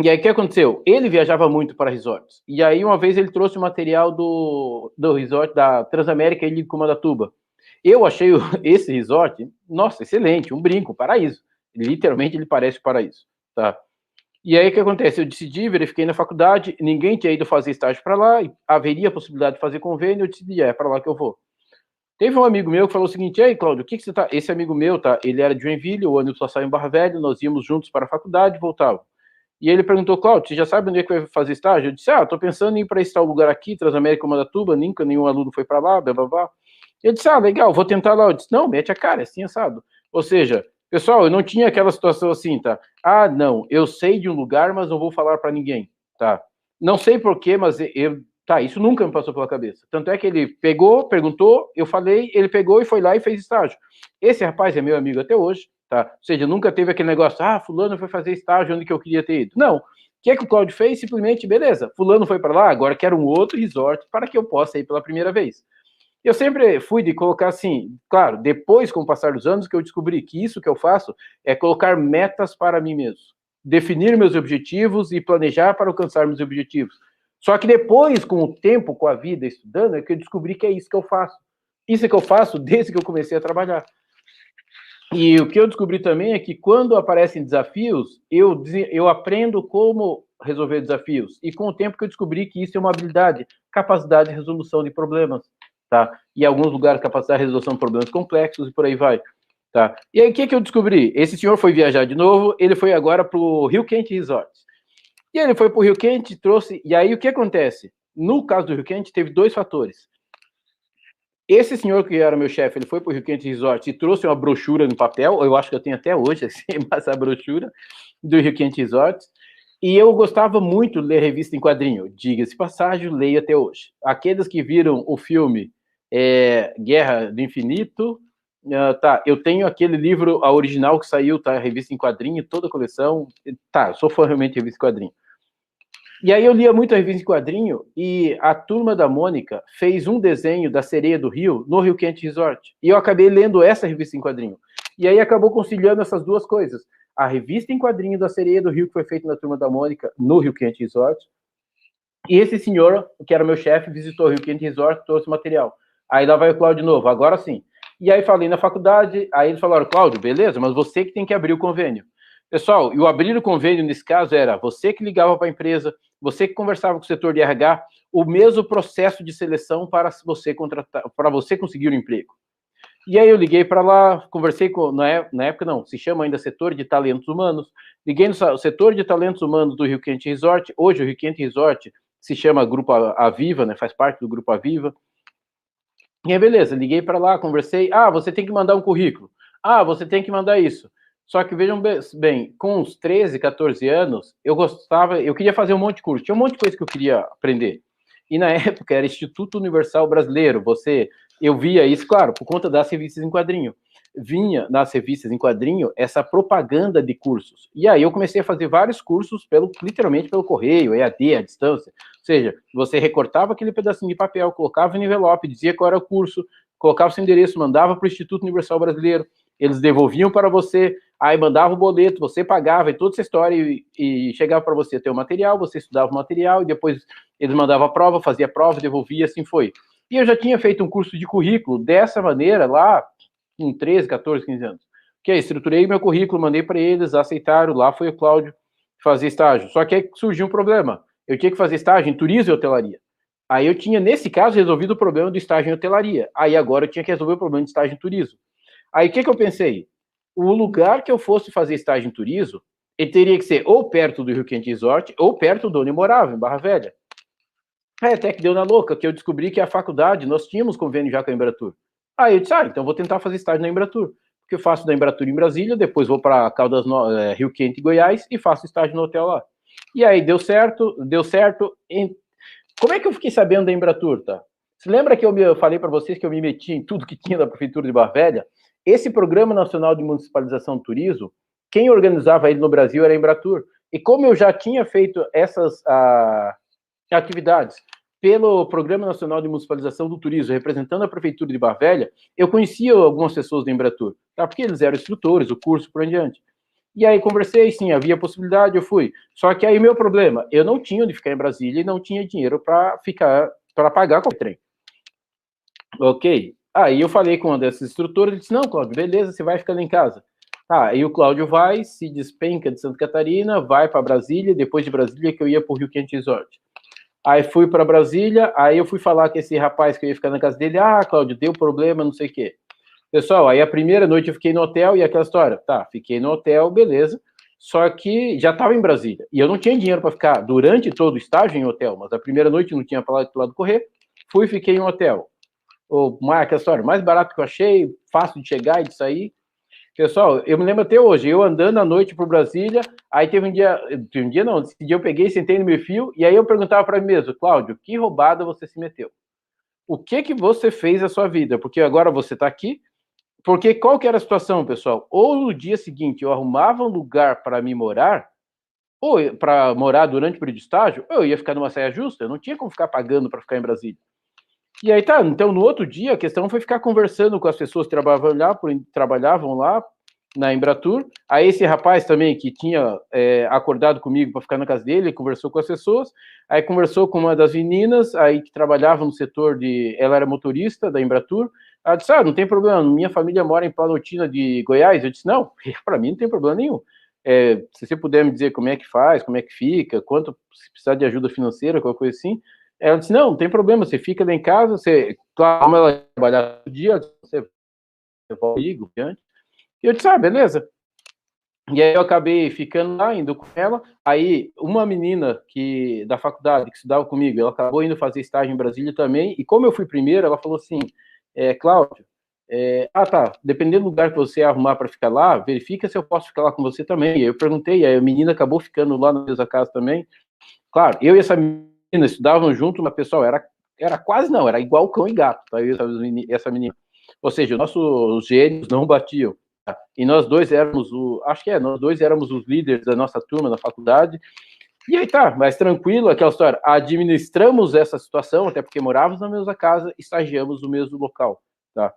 E aí o que aconteceu? Ele viajava muito para resorts. E aí uma vez ele trouxe o material do resort da Transamérica Ilha de Comandatuba. Eu achei esse resort, nossa, excelente, um brinco, um paraíso. Literalmente ele parece um paraíso, tá? E aí o que acontece? Eu decidi, verifiquei na faculdade, ninguém tinha ido fazer estágio para lá, haveria a possibilidade de fazer convênio, eu decidi, é para lá que eu vou. Teve um amigo meu que falou o seguinte, aí, Cláudio, o que você tá... Esse amigo meu, tá? Ele era de Joinville, o ônibus só saiu em Barra Velha, nós íamos juntos para a faculdade e voltava. E ele perguntou, Cláudio, você já sabe onde é que vai fazer estágio? Eu disse, tô pensando em ir para esse tal lugar aqui, Transamérica Comandatuba, nunca nenhum aluno foi para lá, blá, blá, blá. Eu disse, legal, vou tentar lá. Eu disse, não, mete a cara, é assim, assado. Ou seja, pessoal, eu não tinha aquela situação assim, tá? Não, eu sei de um lugar, mas não vou falar para ninguém, tá? Não sei porquê, mas isso nunca me passou pela cabeça. Tanto é que ele pegou, perguntou, eu falei, ele pegou e foi lá e fez estágio. Esse rapaz é meu amigo até hoje, tá? Ou seja, nunca teve aquele negócio, fulano foi fazer estágio onde que eu queria ter ido. Não. O que é que o Cláudio fez? Simplesmente, beleza, fulano foi para lá, agora quero um outro resort para que eu possa ir pela primeira vez. Eu sempre fui de colocar assim, claro, depois, com o passar dos anos, que eu descobri que isso que eu faço é colocar metas para mim mesmo. Definir meus objetivos e planejar para alcançar meus objetivos. Só que depois, com o tempo, com a vida, estudando, é que eu descobri que é isso que eu faço. Isso é que eu faço desde que eu comecei a trabalhar. E o que eu descobri também é que quando aparecem desafios, eu aprendo como resolver desafios. E com o tempo que eu descobri que isso é uma habilidade, capacidade de resolução de problemas, tá? E em alguns lugares, capacidade de resolução de problemas complexos e por aí vai, tá? E aí, o que eu descobri? Esse senhor foi viajar de novo, ele foi agora para o Rio Quente Resorts. E ele foi para o Rio Quente, trouxe... E aí, o que acontece? No caso do Rio Quente, teve dois fatores. Esse senhor que era meu chefe, ele foi para o Rio Quente Resort e trouxe uma brochura no papel, eu acho que eu tenho até hoje essa brochura do Rio Quente Resort, e eu gostava muito de ler revista em quadrinho, diga-se passagem, leio até hoje. Aqueles que viram o filme Guerra do Infinito, eu tenho aquele livro, a original que saiu, tá, revista em quadrinho, toda a coleção, eu sou fã realmente de revista em quadrinho. E aí eu lia muito a revista em quadrinho e a Turma da Mônica fez um desenho da Sereia do Rio no Rio Quente Resort. E eu acabei lendo essa revista em quadrinho. E aí acabou conciliando essas duas coisas. A revista em quadrinho da Sereia do Rio, que foi feita na Turma da Mônica no Rio Quente Resort. E esse senhor, que era meu chefe, visitou o Rio Quente Resort, trouxe material. Aí lá vai o Cláudio de novo, agora sim. E aí falei na faculdade, aí eles falaram, Cláudio, beleza, mas você que tem que abrir o convênio. Pessoal, e o abrir o convênio nesse caso era você que ligava para a empresa, você que conversava com o setor de RH, o mesmo processo de seleção para você contratar, para você conseguir um emprego. E aí eu liguei para lá, conversei com, na época não, se chama ainda setor de talentos humanos, liguei no setor de talentos humanos do Rio Quente Resort, hoje o Rio Quente Resort se chama Grupo Aviva, né, faz parte do Grupo Aviva. E aí beleza, liguei para lá, conversei, você tem que mandar um currículo, você tem que mandar isso. Só que vejam bem, com uns 13, 14 anos, eu queria fazer um monte de curso, tinha um monte de coisa que eu queria aprender. E na época era Instituto Universal Brasileiro, eu via isso, claro, por conta das revistas em quadrinho. Vinha nas revistas em quadrinho essa propaganda de cursos. E aí eu comecei a fazer vários cursos, literalmente pelo correio, EAD, à distância. Ou seja, você recortava aquele pedacinho de papel, colocava no envelope, dizia qual era o curso, colocava seu endereço, mandava para o Instituto Universal Brasileiro, eles devolviam para você, Aí mandava o boleto, você pagava, e toda essa história, e chegava para você ter o material, você estudava o material, e depois eles mandavam a prova, fazia a prova, devolvia, assim foi. E eu já tinha feito um curso de currículo dessa maneira lá, com 13, 14, 15 anos. Que aí, estruturei meu currículo, mandei para eles, aceitaram, lá foi o Cláudio fazer estágio. Só que aí surgiu um problema. Eu tinha que fazer estágio em turismo e hotelaria. Aí eu tinha, nesse caso, resolvido o problema do estágio em hotelaria. Aí agora eu tinha que resolver o problema de estágio em turismo. Aí o que eu pensei? O lugar que eu fosse fazer estágio em turismo, ele teria que ser ou perto do Rio Quente Resort, ou perto de onde eu morava, em Barra Velha. Aí até que deu na louca, que eu descobri que a faculdade, nós tínhamos convênio já com a Embratur. Aí eu disse, então vou tentar fazer estágio na Embratur. Porque eu faço da Embratur em Brasília, depois vou para Caldas Rio Quente e Goiás, e faço estágio no hotel lá. E aí deu certo. Como é que eu fiquei sabendo da Embratur, tá? Você lembra que eu falei para vocês que eu me meti em tudo que tinha da Prefeitura de Barra Velha? Esse Programa Nacional de Municipalização do Turismo, quem organizava ele no Brasil era a Embratur. E como eu já tinha feito essas atividades pelo Programa Nacional de Municipalização do Turismo, representando a Prefeitura de Barra Velha, eu conhecia algumas pessoas da Embratur, tá? Porque eles eram instrutores, o curso por diante. E aí conversei, sim, havia possibilidade, eu fui. Só que aí meu problema, eu não tinha onde ficar em Brasília e não tinha dinheiro para pagar com o trem. Ok? Aí eu falei com uma dessas instrutoras, ele disse, não, Cláudio, beleza, você vai ficando em casa. Aí o Cláudio vai, se despenca de Santa Catarina, vai para Brasília, depois de Brasília que eu ia para o Rio Quente Resort. Aí fui para Brasília, aí eu fui falar com esse rapaz que eu ia ficar na casa dele, Cláudio, deu problema, não sei o quê. Pessoal, aí a primeira noite eu fiquei no hotel e aquela história, fiquei no hotel, beleza, só que já estava em Brasília, e eu não tinha dinheiro para ficar durante todo o estágio em hotel, mas a primeira noite não tinha para lá do correr, fui e fiquei em hotel. Aquela história, mais barato que eu achei, fácil de chegar e de sair. Pessoal, eu me lembro até hoje, eu andando à noite para Brasília, aí esse dia eu peguei, sentei no meu fio, e aí eu perguntava para mim mesmo, Cláudio, que roubada você se meteu? O que você fez na sua vida? Porque agora você está aqui, porque qual que era a situação, pessoal? Ou no dia seguinte eu arrumava um lugar para me morar, ou para morar durante o período de estágio, ou eu ia ficar numa saia justa, eu não tinha como ficar pagando para ficar em Brasília. E aí então no outro dia a questão foi ficar conversando com as pessoas que trabalhavam lá na Embratur. Aí esse rapaz também que tinha acordado comigo para ficar na casa dele, conversou com as pessoas, aí conversou com uma das meninas aí que trabalhava no setor ela era motorista da Embratur. Ela disse, não tem problema, minha família mora em Planaltina de Goiás. Eu disse, não, para mim não tem problema nenhum. Se você puder me dizer como é que faz, como é que fica, quanto se precisar de ajuda financeira, qualquer coisa assim. Ela disse, não tem problema, você fica lá em casa, claro, como ela trabalhar todo dia, você vai comigo, diante. E eu disse, beleza. E aí eu acabei ficando lá, indo com ela. Aí uma menina da faculdade, que estudava comigo, ela acabou indo fazer estágio em Brasília também, e como eu fui primeiro, ela falou assim, Cláudio, dependendo do lugar que você arrumar para ficar lá, verifica se eu posso ficar lá com você também. E aí eu perguntei, aí a menina acabou ficando lá na mesma casa também. Claro, eu e essa menina estudavam junto, mas, pessoal, era quase não, era igual cão e gato, tá? Eu e essa menina. Ou seja, nossos gênios não batiam. Tá? E nós dois éramos os líderes da nossa turma na faculdade. E aí mas tranquilo, aquela história. Administramos essa situação, até porque morávamos na mesma casa, estagiamos no mesmo local, tá?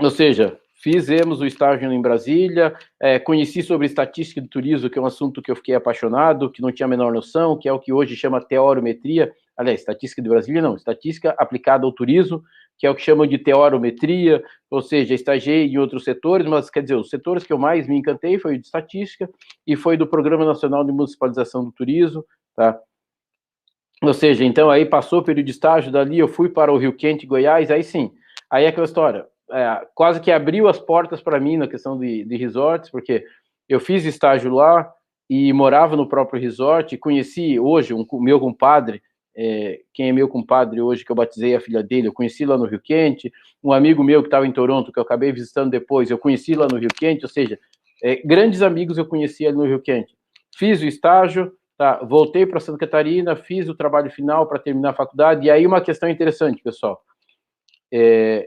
Ou seja, fizemos o estágio em Brasília, conheci sobre estatística do turismo, que é um assunto que eu fiquei apaixonado, que não tinha a menor noção, que é o que hoje chama teorometria. Aliás, estatística de Brasília não, estatística aplicada ao turismo, que é o que chamam de teorometria, ou seja, estagiei em outros setores, mas, quer dizer, os setores que eu mais me encantei foi o de estatística e foi do Programa Nacional de Municipalização do Turismo, tá? Ou seja, então aí passou o período de estágio, dali eu fui para o Rio Quente, Goiás, aí sim, aí é aquela história, quase que abriu as portas para mim na questão de resorts, porque eu fiz estágio lá e morava no próprio resort, e conheci hoje o meu compadre, quem é meu compadre hoje, que eu batizei a filha dele, eu conheci lá no Rio Quente, um amigo meu que estava em Toronto, que eu acabei visitando depois, eu conheci lá no Rio Quente, ou seja, grandes amigos eu conheci ali no Rio Quente. Fiz o estágio, voltei para Santa Catarina, fiz o trabalho final para terminar a faculdade, e aí uma questão interessante, pessoal,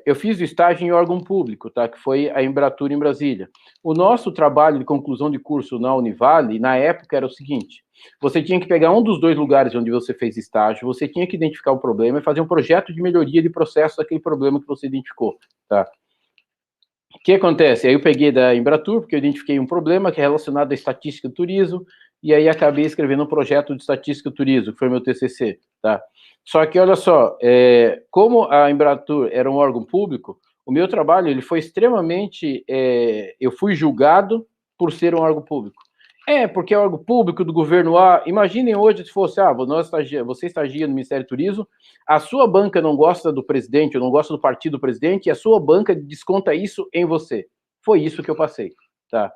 eu fiz o estágio em órgão público, tá? Que foi a Embratur em Brasília. O nosso trabalho de conclusão de curso na Univale, na época, era o seguinte, você tinha que pegar um dos dois lugares onde você fez estágio, você tinha que identificar o problema e fazer um projeto de melhoria de processo daquele problema que você identificou, tá? O que acontece? Aí eu peguei da Embratur, porque eu identifiquei um problema que é relacionado à estatística do turismo, e aí acabei escrevendo um projeto de estatística do turismo, que foi meu TCC, tá? Só que, olha só, como a Embratur era um órgão público, o meu trabalho ele foi extremamente... eu fui julgado por ser um órgão público. Porque é órgão público do governo A. Imaginem hoje se fosse, você estagia no Ministério do Turismo, a sua banca não gosta do presidente, ou não gosta do partido do presidente, e a sua banca desconta isso em você. Foi isso que eu passei, tá?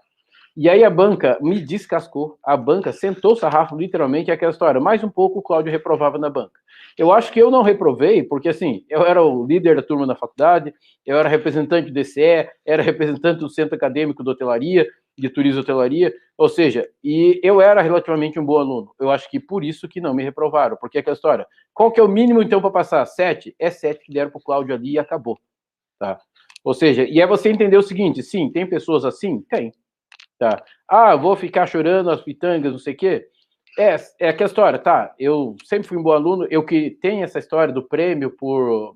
E aí a banca me descascou, a banca sentou o sarrafo, literalmente, é aquela história. Mais um pouco o Cláudio reprovava na banca. Eu acho que eu não reprovei, porque assim, eu era o líder da turma da faculdade, eu era representante do DCE, era representante do Centro Acadêmico de Hotelaria, de Turismo e Hotelaria, ou seja, e eu era relativamente um bom aluno. Eu acho que por isso que não me reprovaram, porque é aquela história. Qual que é o mínimo, então, para passar? 7? É 7 que deram para o Cláudio ali e acabou, tá? Ou seja, e é você entender o seguinte, sim, tem pessoas assim? Tem. Tá. Vou ficar chorando as pitangas, não sei o quê. É aquela história, tá? Eu sempre fui um bom aluno, eu que tenho essa história do prêmio por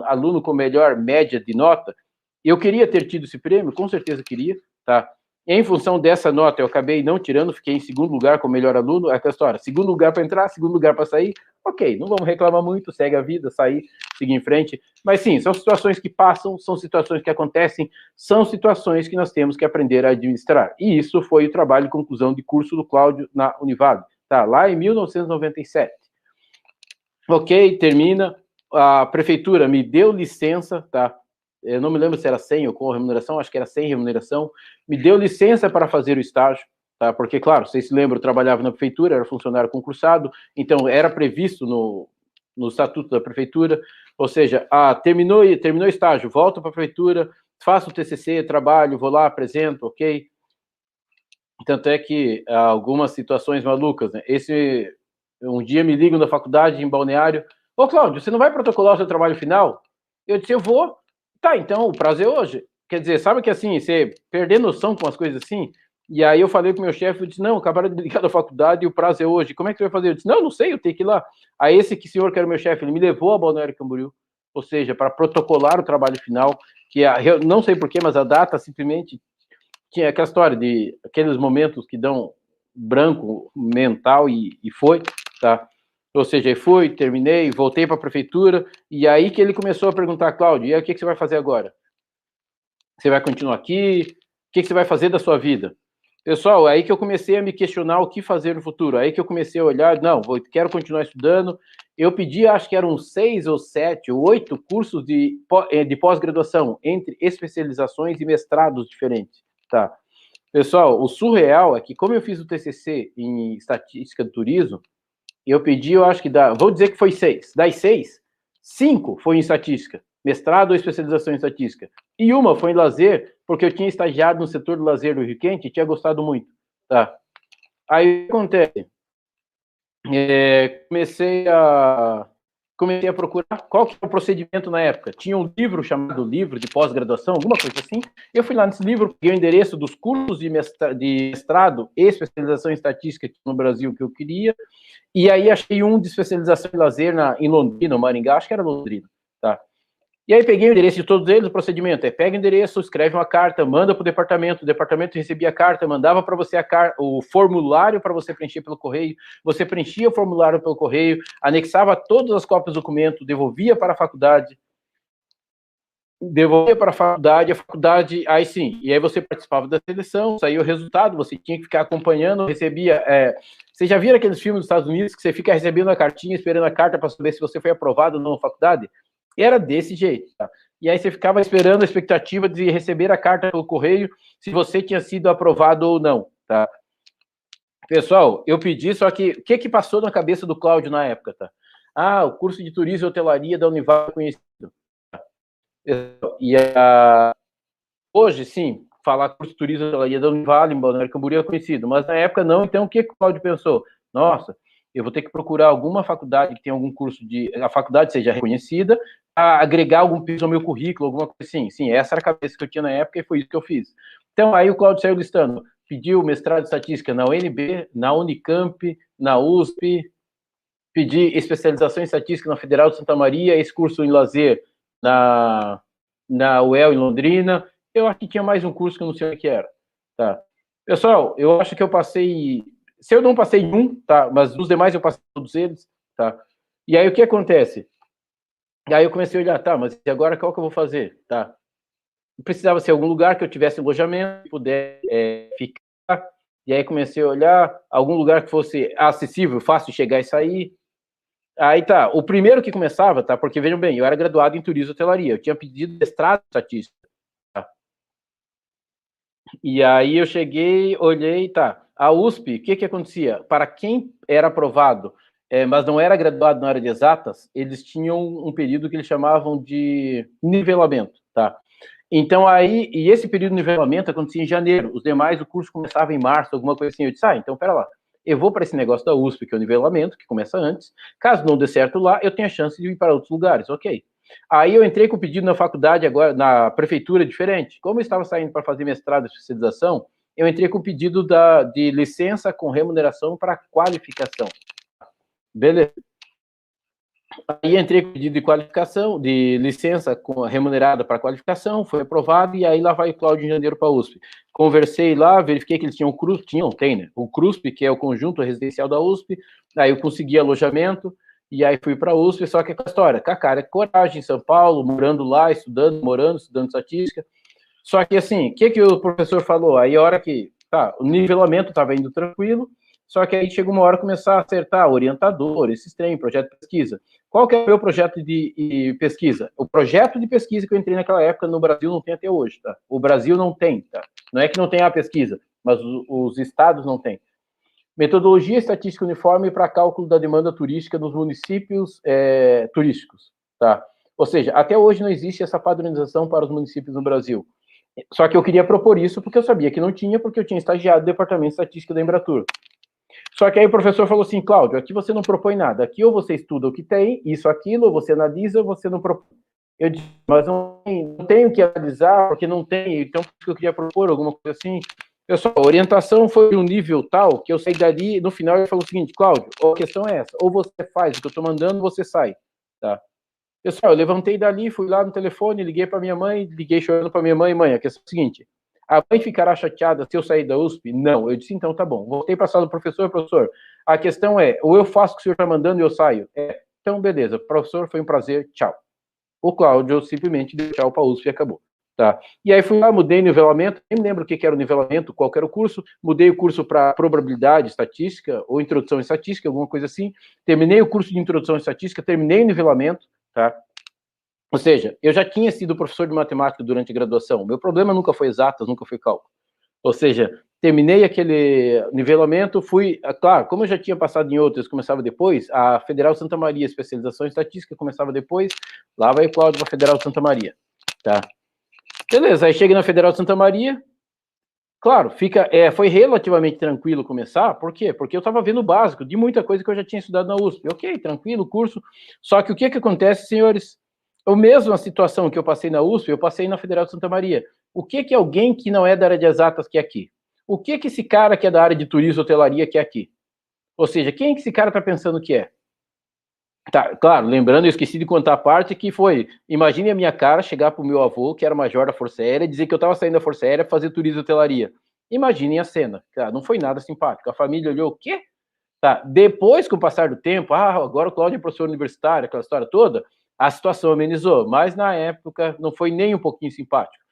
aluno com melhor média de nota, eu queria ter tido esse prêmio, com certeza queria, tá? Em função dessa nota, eu acabei não tirando, fiquei em segundo lugar como melhor aluno, é aquela história, segundo lugar para entrar, segundo lugar para sair, ok, não vamos reclamar muito, segue a vida, sair, seguir em frente, mas sim, são situações que passam, são situações que acontecem, são situações que nós temos que aprender a administrar, e isso foi o trabalho de conclusão de curso do Cláudio na Univale, tá, lá em 1997. Ok, termina, a prefeitura me deu licença, tá, eu não me lembro se era 100 ou com remuneração, acho que era 100 remuneração, me deu licença para fazer o estágio, tá? Porque, claro, vocês se lembram, eu trabalhava na prefeitura, era funcionário concursado, então era previsto no estatuto da prefeitura, ou seja, terminou o estágio, volto para a prefeitura, faço o TCC, trabalho, vou lá, apresento, ok? Tanto é que algumas situações malucas, né? Um dia me ligam da faculdade, em Balneário, Cláudio, você não vai protocolar o seu trabalho final? Eu disse, eu vou. Tá, então, o prazo é hoje. Quer dizer, sabe que assim, você perder noção com as coisas assim? E aí eu falei pro meu chefe, eu disse, não, acabaram de ligar da faculdade e o prazo é hoje. Como é que você vai fazer? Eu disse, não sei, eu tenho que ir lá. Aí esse senhor que era o meu chefe, ele me levou a Balneário Camboriú, ou seja, para protocolar o trabalho final, que eu não sei porquê, mas a data simplesmente tinha aquela história de aqueles momentos que dão branco mental e foi, tá? Ou seja, fui, terminei, voltei para a prefeitura, e aí que ele começou a perguntar, Cláudio, e aí o que você vai fazer agora? Você vai continuar aqui? O que você vai fazer da sua vida? Pessoal, aí que eu comecei a me questionar o que fazer no futuro, aí que eu comecei a olhar, não, quero continuar estudando, eu pedi, acho que eram 6 ou 7 ou 8 cursos de pós-graduação, entre especializações e mestrados diferentes, tá? Pessoal, o surreal é que, como eu fiz o TCC em estatística do turismo, eu pedi, eu acho que vou dizer que foi 6. Das 6, 5 foi em estatística, mestrado ou especialização em estatística. E uma foi em lazer, porque eu tinha estagiado no setor do lazer do Rio Quente e tinha gostado muito. Tá? Aí o que acontece? Comecei a procurar qual que é o procedimento na época. Tinha um livro chamado Livro de Pós-Graduação, alguma coisa assim. Eu fui lá nesse livro, peguei o endereço dos cursos de mestrado e especialização em estatística aqui no Brasil que eu queria, e aí achei um de especialização em lazer em Londrina, Maringá, acho que era Londrina, tá? E aí peguei o endereço de todos eles, o procedimento é pega o endereço, escreve uma carta, manda para o departamento recebia a carta, mandava para você o formulário para você preencher pelo correio, você preenchia o formulário pelo correio, anexava todas as cópias do documento, devolvia para a faculdade, a faculdade, aí sim, e aí você participava da seleção, saía o resultado, você tinha que ficar acompanhando, recebia, você já viram aqueles filmes dos Estados Unidos que você fica recebendo a cartinha, esperando a carta para saber se você foi aprovado ou não na faculdade? Era desse jeito, tá? E aí você ficava esperando a expectativa de receber a carta pelo correio, se você tinha sido aprovado ou não, tá? Pessoal, eu pedi, só que o que passou na cabeça do Cláudio na época, tá? O curso de turismo e hotelaria da Univale é conhecido. E hoje, sim, falar curso de turismo e hotelaria da Univale, em Balneário Camboriú é conhecido, mas na época não, então o que o Cláudio pensou? Nossa, eu vou ter que procurar alguma faculdade que tenha algum curso a faculdade seja reconhecida, a agregar algum piso ao meu currículo, alguma coisa assim. Sim, essa era a cabeça que eu tinha na época e foi isso que eu fiz. Então, aí o Cláudio saiu listando, pediu mestrado de estatística na UNB, na Unicamp, na USP, pedi especialização em estatística na Federal de Santa Maria, esse curso em lazer na UEL em Londrina. Eu acho que tinha mais um curso que eu não sei o que era, tá? Pessoal, eu acho que eu passei... Se eu não passei um, tá? Mas os demais eu passei todos eles, tá? E aí o que acontece? E aí eu comecei a olhar, tá, mas e agora qual que eu vou fazer, tá? Precisava ser algum lugar que eu tivesse alojamento, pudesse ficar. E aí comecei a olhar algum lugar que fosse acessível, fácil de chegar e sair. Aí tá, o primeiro que começava, tá? Porque vejam bem, eu era graduado em turismo e hotelaria, eu tinha pedido mestrado em estatística. Tá? E aí eu cheguei, olhei, tá. A USP, o que que acontecia? Para quem era aprovado, mas não era graduado na área de exatas, eles tinham um período que eles chamavam de nivelamento, tá? Então aí, e esse período de nivelamento acontecia em janeiro, os demais, o curso começava em março, alguma coisa assim. Eu disse, então pera lá, eu vou para esse negócio da USP, que é o nivelamento, que começa antes, caso não dê certo lá, eu tenho a chance de ir para outros lugares, ok. Aí eu entrei com o pedido na faculdade, agora na prefeitura, diferente. Como eu estava saindo para fazer mestrado e especialização, eu entrei com o pedido de licença com remuneração para qualificação. Beleza. Aí entrei com pedido de qualificação, de licença remunerada para qualificação, foi aprovado, e aí lá vai o Cláudio em janeiro para a USP. Conversei lá, verifiquei que eles tinham o CRUSP, tem, né? O CRUSP, que é o conjunto residencial da USP, aí eu consegui alojamento, e aí fui para a USP, só que é com a história, com a cara, coragem, em São Paulo, morando lá, estudando estatística. Só que assim, o que o professor falou? Aí a hora que, tá, o nivelamento estava indo tranquilo, só que aí chegou uma hora começar a acertar orientador, esses trem, projeto de pesquisa. Qual que é o meu projeto de pesquisa? O projeto de pesquisa que eu entrei naquela época no Brasil não tem até hoje, tá? O Brasil não tem, tá? Não é que não tem a pesquisa, mas os estados não têm. Metodologia estatística uniforme para cálculo da demanda turística nos municípios turísticos, tá? Ou seja, até hoje não existe essa padronização para os municípios no Brasil. Só que eu queria propor isso porque eu sabia que não tinha, porque eu tinha estagiado no Departamento de Estatística da Embratur. Só que aí o professor falou assim, Cláudio, aqui você não propõe nada, aqui ou você estuda o que tem, isso, aquilo, ou você analisa, ou você não propõe. Eu disse, mas não tenho que analisar, porque não tem, então por isso que eu queria propor alguma coisa assim. Pessoal, a orientação foi de um nível tal que eu saí dali, no final ele falou o seguinte, Cláudio, a questão é essa, ou você faz o que eu estou mandando, ou você sai, tá? Pessoal, eu levantei dali, fui lá no telefone, liguei para minha mãe, liguei chorando para minha mãe, a questão é a seguinte, a mãe ficará chateada se eu sair da USP? Não. Eu disse, então tá bom. Voltei para a sala do professor, a questão é, ou eu faço o que o senhor está mandando e eu saio? Então beleza, professor, foi um prazer, tchau. O Cláudio simplesmente deu tchau para a USP e acabou. Tá? E aí fui lá, mudei o nivelamento, nem me lembro o que era o nivelamento, qual era o curso, mudei o curso para probabilidade estatística, ou introdução em estatística, alguma coisa assim, terminei o curso de introdução em estatística, terminei o nivelamento, tá? Ou seja, eu já tinha sido professor de matemática durante a graduação. Meu problema nunca foi exatas, nunca foi cálculo. Ou seja, terminei aquele nivelamento, fui... Claro, como eu já tinha passado em outras, começava depois, a Federal Santa Maria, especialização em estatística, começava depois, lá vai o Cláudio para a Federal Santa Maria. Tá? Beleza, aí cheguei na Federal Santa Maria, claro, foi relativamente tranquilo começar, por quê? Porque eu estava vendo o básico de muita coisa que eu já tinha estudado na USP. Ok, tranquilo, curso. Só que o que acontece, senhores? A mesma situação que eu passei na USP, eu passei na Federal de Santa Maria. O que alguém que não é da área de exatas quer aqui? O que esse cara que é da área de turismo e hotelaria quer aqui? Ou seja, quem que esse cara está pensando que é? Tá, claro, lembrando, eu esqueci de contar a parte que foi, imagine a minha cara chegar para o meu avô, que era major da Força Aérea, dizer que eu estava saindo da Força Aérea para fazer turismo e hotelaria. Imaginem a cena. Cara, não foi nada simpático. A família olhou, o quê? Tá, depois, com o passar do tempo, agora o Cláudio é professor universitário, aquela história toda, a situação amenizou, mas na época não foi nem um pouquinho simpático.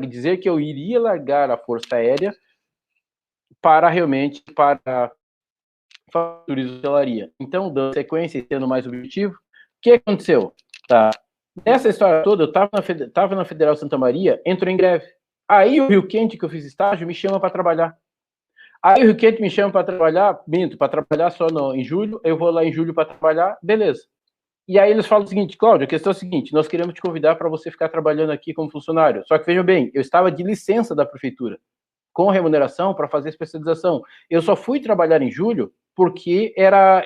Dizer que eu iria largar a Força Aérea para realmente para turismo e hotelaria. Então, dando sequência e sendo mais objetivo, o que aconteceu? Tá? Nessa história toda, eu estava na Federal Santa Maria, entrou em greve. Aí o Rio Quente, que eu fiz estágio, me chama para trabalhar. Aí o Rio Quente me chama para trabalhar, para trabalhar só em julho, eu vou lá em julho para trabalhar, beleza. E aí eles falam o seguinte, Cláudio, a questão é a seguinte, nós queremos te convidar para você ficar trabalhando aqui como funcionário. Só que vejam bem, eu estava de licença da prefeitura, com remuneração para fazer especialização. Eu só fui trabalhar em julho porque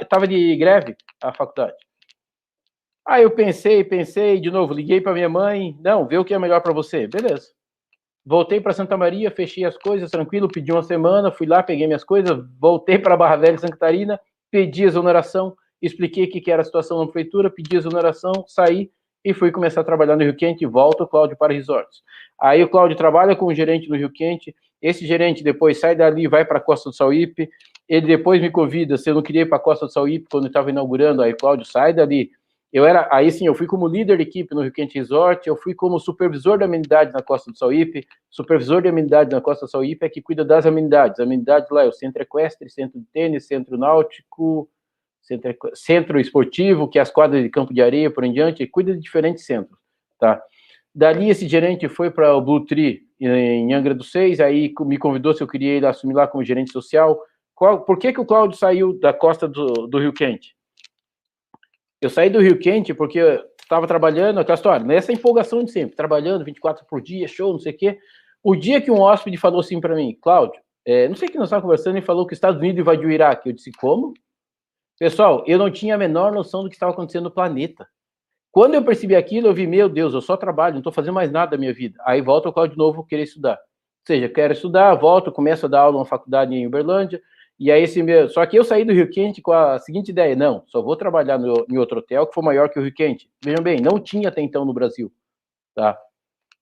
estava de greve a faculdade. Aí eu pensei, de novo, liguei para minha mãe, não, vê o que é melhor para você. Beleza. Voltei para Santa Maria, fechei as coisas, tranquilo, pedi uma semana, fui lá, peguei minhas coisas, voltei para Barra Velha, Santa Catarina, pedi exoneração, expliquei o que era a situação na prefeitura, pedi exoneração, saí, e fui começar a trabalhar no Rio Quente e volta o Cláudio para resorts. Aí o Cláudio trabalha com um gerente no Rio Quente, esse gerente depois sai dali e vai para a Costa do Sauípe, ele depois me convida, se eu não queria ir para a Costa do Sauípe quando eu estava inaugurando, aí o Cláudio sai dali. Aí sim, eu fui como líder de equipe no Rio Quente Resort, eu fui como supervisor de amenidades na Costa do Sauípe, supervisor de amenidades na Costa do Sauípe é que cuida das amenidades. Amenidades lá é o centro equestre, centro de tênis, centro náutico, centro esportivo, que é as quadras de campo de areia, por em diante, e cuida de diferentes centros, tá? Dali esse gerente foi para o Blue Tree, em Angra dos Seis, aí me convidou se eu queria ir assumir lá como gerente social. Por que o Cláudio saiu da Costa do Rio Quente? Eu saí do Rio Quente porque eu estava trabalhando, aquela história, nessa empolgação de sempre, trabalhando 24 por dia, show, não sei o quê. O dia que um hóspede falou assim para mim, Cláudio, não sei o que nós estávamos conversando, ele falou que os Estados Unidos invadiu o Iraque. Eu disse, como? Pessoal, eu não tinha a menor noção do que estava acontecendo no planeta. Quando eu percebi aquilo, eu vi, meu Deus, eu só trabalho, não estou fazendo mais nada da minha vida. Aí volto ao Cláudio de novo, querer estudar. Ou seja, quero estudar, volto, começo a dar aula numa faculdade em Uberlândia, e aí só que eu saí do Rio Quente com a seguinte ideia, não, só vou trabalhar em outro hotel que for maior que o Rio Quente. Vejam bem, não tinha até então no Brasil, tá?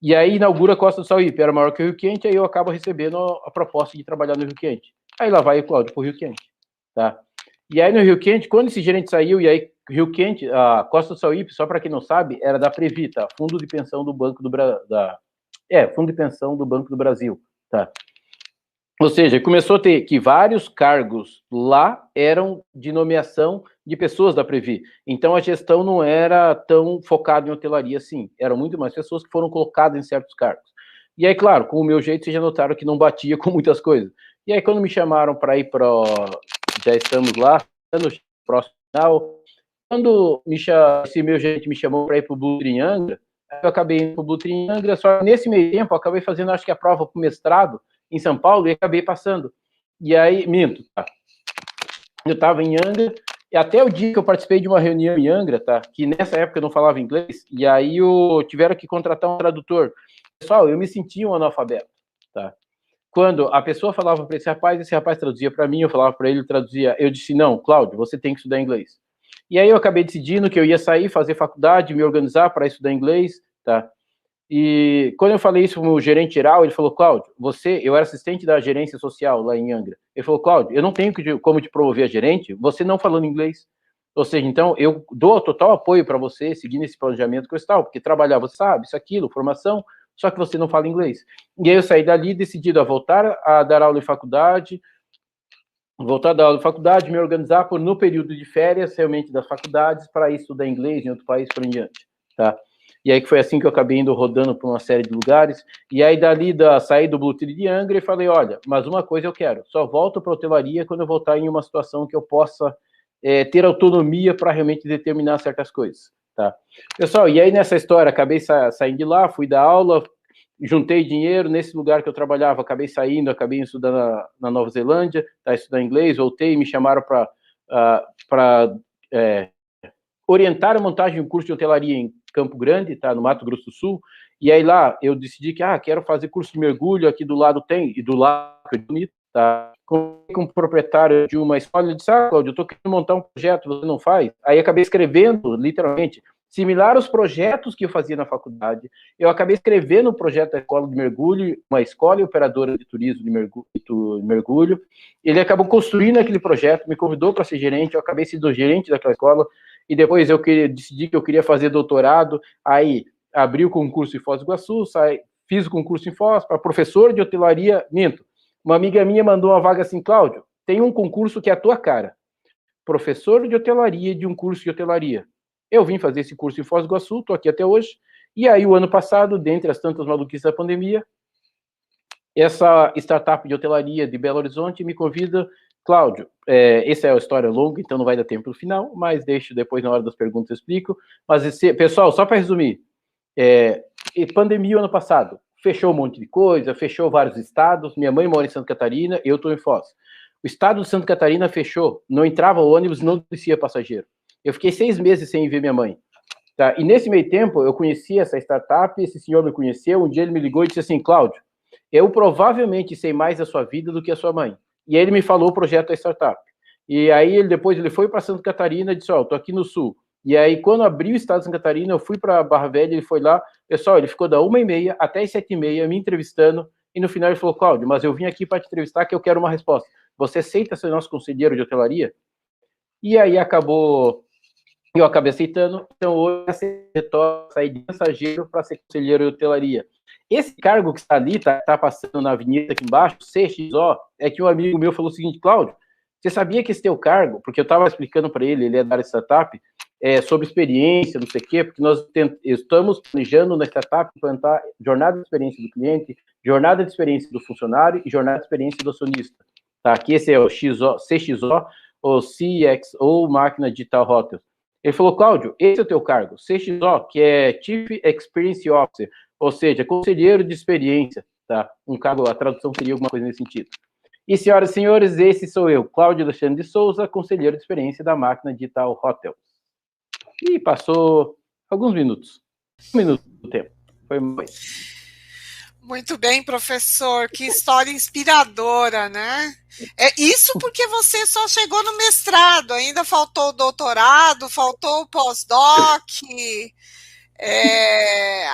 E aí inaugura a Costa do Sauípe, era maior que o Rio Quente, aí eu acabo recebendo a proposta de trabalhar no Rio Quente. Aí lá vai o Cláudio pro Rio Quente, tá? E aí no Rio Quente, quando esse gerente saiu, e aí Rio Quente, a Costa do Sauípe, só para quem não sabe, era da Previ, tá? Fundo de pensão do Banco do Fundo de pensão do Banco do Brasil, tá? Ou seja, começou a ter que vários cargos lá eram de nomeação de pessoas da Previ. Então, a gestão não era tão focada em hotelaria assim. Eram muito mais pessoas que foram colocadas em certos cargos. E aí, claro, com o meu jeito, vocês já notaram que não batia com muitas coisas. E aí, quando me chamaram para ir para... Já estamos lá, no próximo final. Quando esse meu gerente me chamou para ir para o Blue Tree em Angra, eu acabei indo para o Blue Tree em Angra, só nesse meio tempo eu acabei fazendo, acho que a prova para o mestrado, em São Paulo, e acabei passando. E aí, minto, tá? Eu estava em Angra, e até o dia que eu participei de uma reunião em Angra, tá? Que nessa época eu não falava inglês, e aí tiveram que contratar um tradutor. Pessoal, eu me sentia um analfabeto, tá? Quando a pessoa falava para esse rapaz traduzia para mim, eu falava para ele, traduzia. Eu disse, não, Cláudio, você tem que estudar inglês. E aí eu acabei decidindo que eu ia sair, fazer faculdade, me organizar para estudar inglês, tá? E quando eu falei isso para o gerente geral, ele falou, Cláudio, eu era assistente da gerência social lá em Angra. Ele falou, Cláudio, eu não tenho como te promover a gerente, você não falando inglês. Ou seja, então, eu dou total apoio para você, seguindo esse planejamento que eu estava, porque trabalhar, você sabe, isso, aquilo, formação, só que você não fala inglês. E aí eu saí dali decidido a voltar a dar aula em faculdade, me organizar no período de férias, realmente, das faculdades, para ir estudar inglês em outro país, por em diante, tá? E aí que foi assim que eu acabei indo rodando por uma série de lugares, e aí dali saí do Blue Tree de Angra e falei, olha, mas uma coisa eu quero, só volto para a hotelaria quando eu voltar em uma situação que eu possa ter autonomia para realmente determinar certas coisas, tá? Pessoal, e aí nessa história, acabei saindo de lá, fui dar aula, juntei dinheiro, nesse lugar que eu trabalhava, acabei estudando na Nova Zelândia, tá, estudando inglês, voltei, me chamaram para orientar a montagem de um curso de hotelaria em Campo Grande, tá, no Mato Grosso do Sul, e aí lá eu decidi que, quero fazer curso de mergulho, aqui do lado tem, e do lado é bonito, tá, com o proprietário de uma escola, ele disse, Cláudio, eu tô querendo montar um projeto, você não faz? Aí acabei escrevendo, literalmente, similar aos projetos que eu fazia na faculdade, eu acabei escrevendo um projeto da escola de mergulho, uma escola e operadora de turismo de mergulho, ele acabou construindo aquele projeto, me convidou para ser gerente, eu acabei sendo gerente daquela escola, e depois eu decidi que eu queria fazer doutorado, aí abri o concurso em Foz do Iguaçu, fiz o concurso em Foz, para professor de hotelaria, minto, uma amiga minha mandou uma vaga assim, Cláudio, tem um concurso que é a tua cara, professor de hotelaria de um curso de hotelaria. Eu vim fazer esse curso em Foz do Iguaçu, estou aqui até hoje, e aí o ano passado, dentre as tantas maluquices da pandemia, essa startup de hotelaria de Belo Horizonte me convida, Cláudio, essa é uma história longa, então não vai dar tempo no final, mas deixo depois na hora das perguntas eu explico, mas pessoal, só para resumir, pandemia ano passado, fechou um monte de coisa, fechou vários estados, minha mãe mora em Santa Catarina, eu estou em Foz. O estado de Santa Catarina fechou, não entrava ônibus, não descia passageiro. Eu fiquei 6 meses sem ver minha mãe. Tá? E nesse meio tempo, eu conheci essa startup, esse senhor me conheceu, um dia ele me ligou e disse assim, Cláudio, eu provavelmente sei mais da sua vida do que a sua mãe. E aí ele me falou o projeto da startup. E aí depois ele foi para Santa Catarina e disse, eu tô aqui no Sul, E aí, quando abriu o estado de Santa Catarina, eu fui para Barra Velha, ele foi lá, pessoal, ele ficou da 1h30 até as 7h30 me entrevistando, e no final ele falou, Cláudio, mas eu vim aqui para te entrevistar que eu quero uma resposta. Você aceita ser nosso conselheiro de hotelaria? E aí eu acabei aceitando, então hoje eu saí de mensageiro para ser conselheiro de hotelaria. Esse cargo que está ali, está passando na avenida aqui embaixo, CXO, é que um amigo meu falou o seguinte, Cláudio, você sabia que esse teu cargo, porque eu estava explicando para ele é da área de startup, sobre experiência, não sei o quê, porque nós estamos planejando na startup implantar jornada de experiência do cliente, jornada de experiência do funcionário e jornada de experiência do acionista. Tá? Aqui esse é o CXO, ou CX, ou Máquina Digital Hotels. Ele falou, Cláudio, esse é o teu cargo, CXO, que é Chief Experience Officer, ou seja, conselheiro de experiência, tá? Um cargo, a tradução seria alguma coisa nesse sentido. E, senhoras e senhores, esse sou eu, Cláudio Alexandre de Souza, conselheiro de experiência da Máquina Digital Hotels. E passou alguns minutos. 1 minuto do tempo. Foi mais. Muito bem, professor. Que história inspiradora, né? Isso porque você só chegou no mestrado, ainda faltou o doutorado, faltou o pós-doc,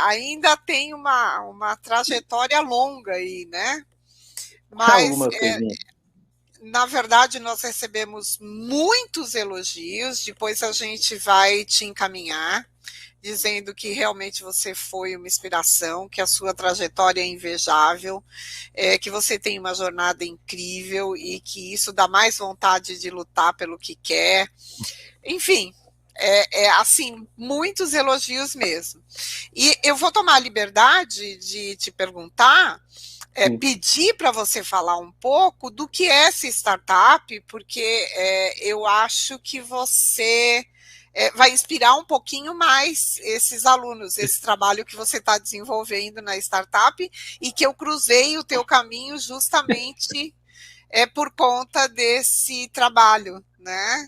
ainda tem uma trajetória longa aí, né? Mas, na verdade, nós recebemos muitos elogios, depois a gente vai te encaminhar, dizendo que realmente você foi uma inspiração, que a sua trajetória é invejável, que você tem uma jornada incrível e que isso dá mais vontade de lutar pelo que quer. Enfim, assim, muitos elogios mesmo. E eu vou tomar a liberdade de te perguntar, pedir para você falar um pouco do que é essa startup, porque eu acho que você vai inspirar um pouquinho mais esses alunos, esse trabalho que você está desenvolvendo na startup e que eu cruzei o teu caminho justamente por conta desse trabalho, né?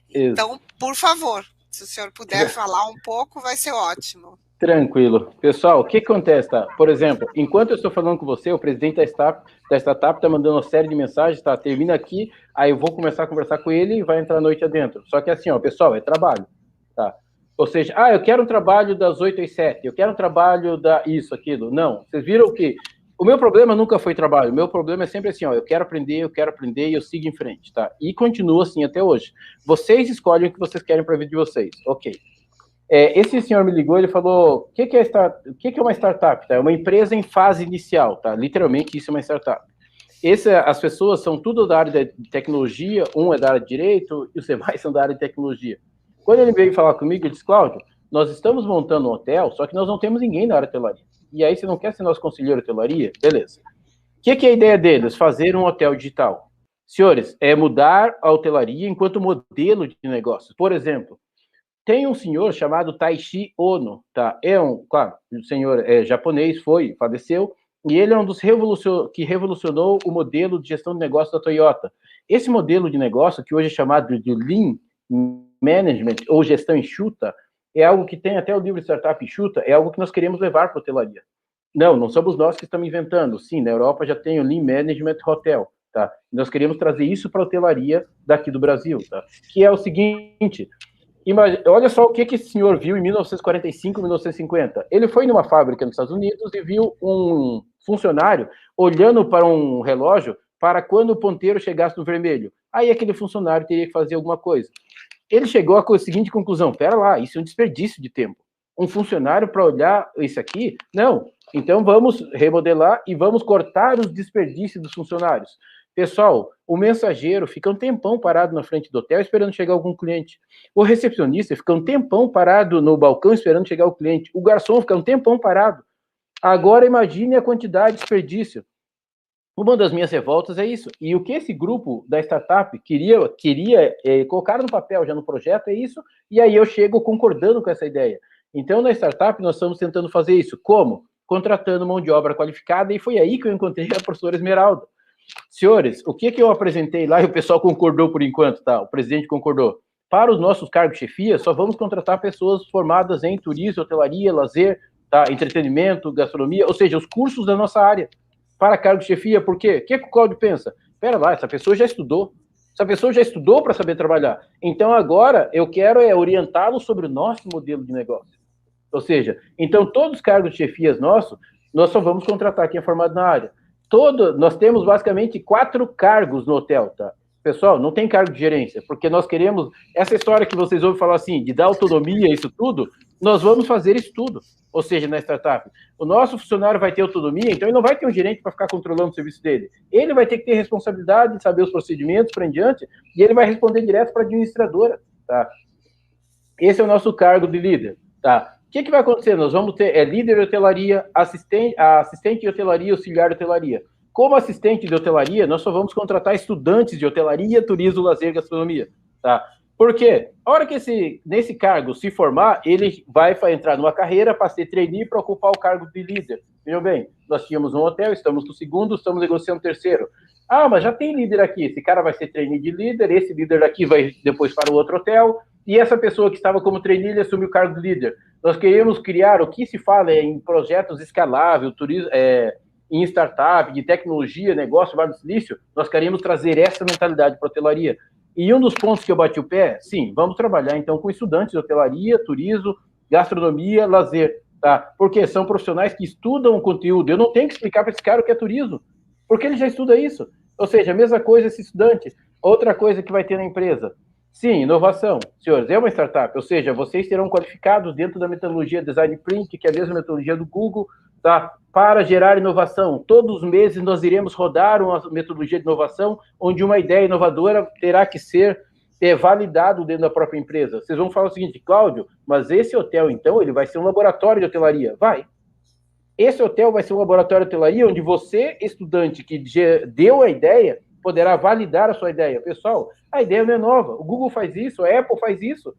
Então, por favor, se o senhor puder falar um pouco, vai ser ótimo. Tranquilo. Pessoal, o que acontece, tá? Por exemplo, enquanto eu estou falando com você, o presidente da startup está mandando uma série de mensagens, tá? Termina aqui, aí eu vou começar a conversar com ele e vai entrar à noite adentro. Só que assim, ó, pessoal, é trabalho, tá? Ou seja, eu quero um trabalho das 8 às 7, eu quero um trabalho da isso, aquilo. Não, vocês viram que o meu problema nunca foi trabalho, o meu problema é sempre assim, ó, eu quero aprender e eu sigo em frente, tá? E continua assim até hoje. Vocês escolhem o que vocês querem para a vida de vocês, ok. Esse senhor me ligou, ele falou, o que é uma startup? Tá? É uma empresa em fase inicial, tá? Literalmente isso é uma startup. As pessoas são tudo da área de tecnologia, um é da área de direito e os demais são da área de tecnologia. Quando ele veio falar comigo, ele disse, Cláudio, nós estamos montando um hotel, só que nós não temos ninguém na área de hotelaria. E aí, você não quer ser nosso conselheiro de hotelaria? Beleza. O que é a ideia deles? Fazer um hotel digital. Senhores, é mudar a hotelaria enquanto modelo de negócio. Por exemplo, tem um senhor chamado Taishi Ono, tá? Claro, o senhor é japonês, faleceu, e ele é um dos que revolucionou o modelo de gestão de negócio da Toyota. Esse modelo de negócio, que hoje é chamado de Lean Management, ou gestão enxuta, é algo que tem até o livro Startup Enxuta, é algo que nós queremos levar para a hotelaria. Não somos nós que estamos inventando. Sim, na Europa já tem o Lean Management Hotel, tá? Nós queremos trazer isso para a hotelaria daqui do Brasil, tá? Que é o seguinte... Olha só o que esse senhor viu em 1945, 1950. Ele foi numa fábrica nos Estados Unidos e viu um funcionário olhando para um relógio para quando o ponteiro chegasse no vermelho. Aí aquele funcionário teria que fazer alguma coisa. Ele chegou à seguinte conclusão, pera lá, isso é um desperdício de tempo. Um funcionário para olhar isso aqui? Não. Então vamos remodelar e vamos cortar os desperdícios dos funcionários. Pessoal, o mensageiro fica um tempão parado na frente do hotel esperando chegar algum cliente. O recepcionista fica um tempão parado no balcão esperando chegar o cliente. O garçom fica um tempão parado. Agora imagine a quantidade de desperdício. Uma das minhas revoltas é isso. E o que esse grupo da startup queria colocar no papel já no projeto é isso, e aí eu chego concordando com essa ideia. Então, na startup, nós estamos tentando fazer isso. Como? Contratando mão de obra qualificada, e foi aí que eu encontrei a professora Esmeralda. Senhores, o que eu apresentei lá e o pessoal concordou por enquanto, tá? O presidente concordou. Para os nossos cargos de chefia, só vamos contratar pessoas formadas em turismo, hotelaria, lazer, tá? Entretenimento, gastronomia, ou seja, os cursos da nossa área. Para cargo de chefia, por quê? O que o Cláudio pensa? Pera lá, essa pessoa já estudou. Essa pessoa já estudou para saber trabalhar. Então, agora, eu quero orientá-lo sobre o nosso modelo de negócio. Ou seja, então, todos os cargos de chefias nossos, nós só vamos contratar quem é formado na área. Nós temos, basicamente, 4 cargos no hotel, tá? Pessoal, não tem cargo de gerência, porque nós queremos... Essa história que vocês ouvem falar assim, de dar autonomia, isso tudo, nós vamos fazer isso tudo. Ou seja, na startup, o nosso funcionário vai ter autonomia, então ele não vai ter um gerente para ficar controlando o serviço dele. Ele vai ter que ter responsabilidade de saber os procedimentos para em diante, e ele vai responder direto para a administradora, tá? Esse é o nosso cargo de líder, tá? O que vai acontecer? Nós vamos ter líder de hotelaria, assistente de hotelaria, auxiliar de hotelaria. Como assistente de hotelaria, nós só vamos contratar estudantes de hotelaria, turismo, lazer e gastronomia, tá? Por quê? A hora que nesse cargo se formar, ele vai entrar numa carreira para ser trainee para ocupar o cargo de líder. Vejam bem, nós tínhamos um hotel, estamos no segundo, estamos negociando o terceiro. Ah, mas já tem líder aqui, esse cara vai ser trainee de líder, esse líder daqui vai depois para o outro hotel, e essa pessoa que estava como trainee, ele assume o cargo de líder. Nós queremos criar o que se fala em projetos escaláveis, turismo, em startup, de tecnologia, negócio, Vale do Silício, nós queremos trazer essa mentalidade para a hotelaria. E um dos pontos que eu bati o pé, sim, vamos trabalhar então com estudantes de hotelaria, turismo, gastronomia, lazer, tá? Porque são profissionais que estudam o conteúdo. Eu não tenho que explicar para esse cara o que é turismo, porque ele já estuda isso. Ou seja, a mesma coisa esse estudante. Outra coisa que vai ter na empresa, sim, inovação. Senhores, é uma startup, ou seja, vocês serão qualificados dentro da metodologia Design Print, que é a mesma metodologia do Google, tá? Para gerar inovação. Todos os meses nós iremos rodar uma metodologia de inovação, onde uma ideia inovadora terá que ser validado dentro da própria empresa. Vocês vão falar o seguinte, Cláudio, mas esse hotel, então, ele vai ser um laboratório de hotelaria. Vai. Esse hotel vai ser um laboratório de hotelaria, onde você, estudante que deu a ideia, poderá validar a sua ideia. Pessoal, a ideia não é nova. O Google faz isso, a Apple faz isso.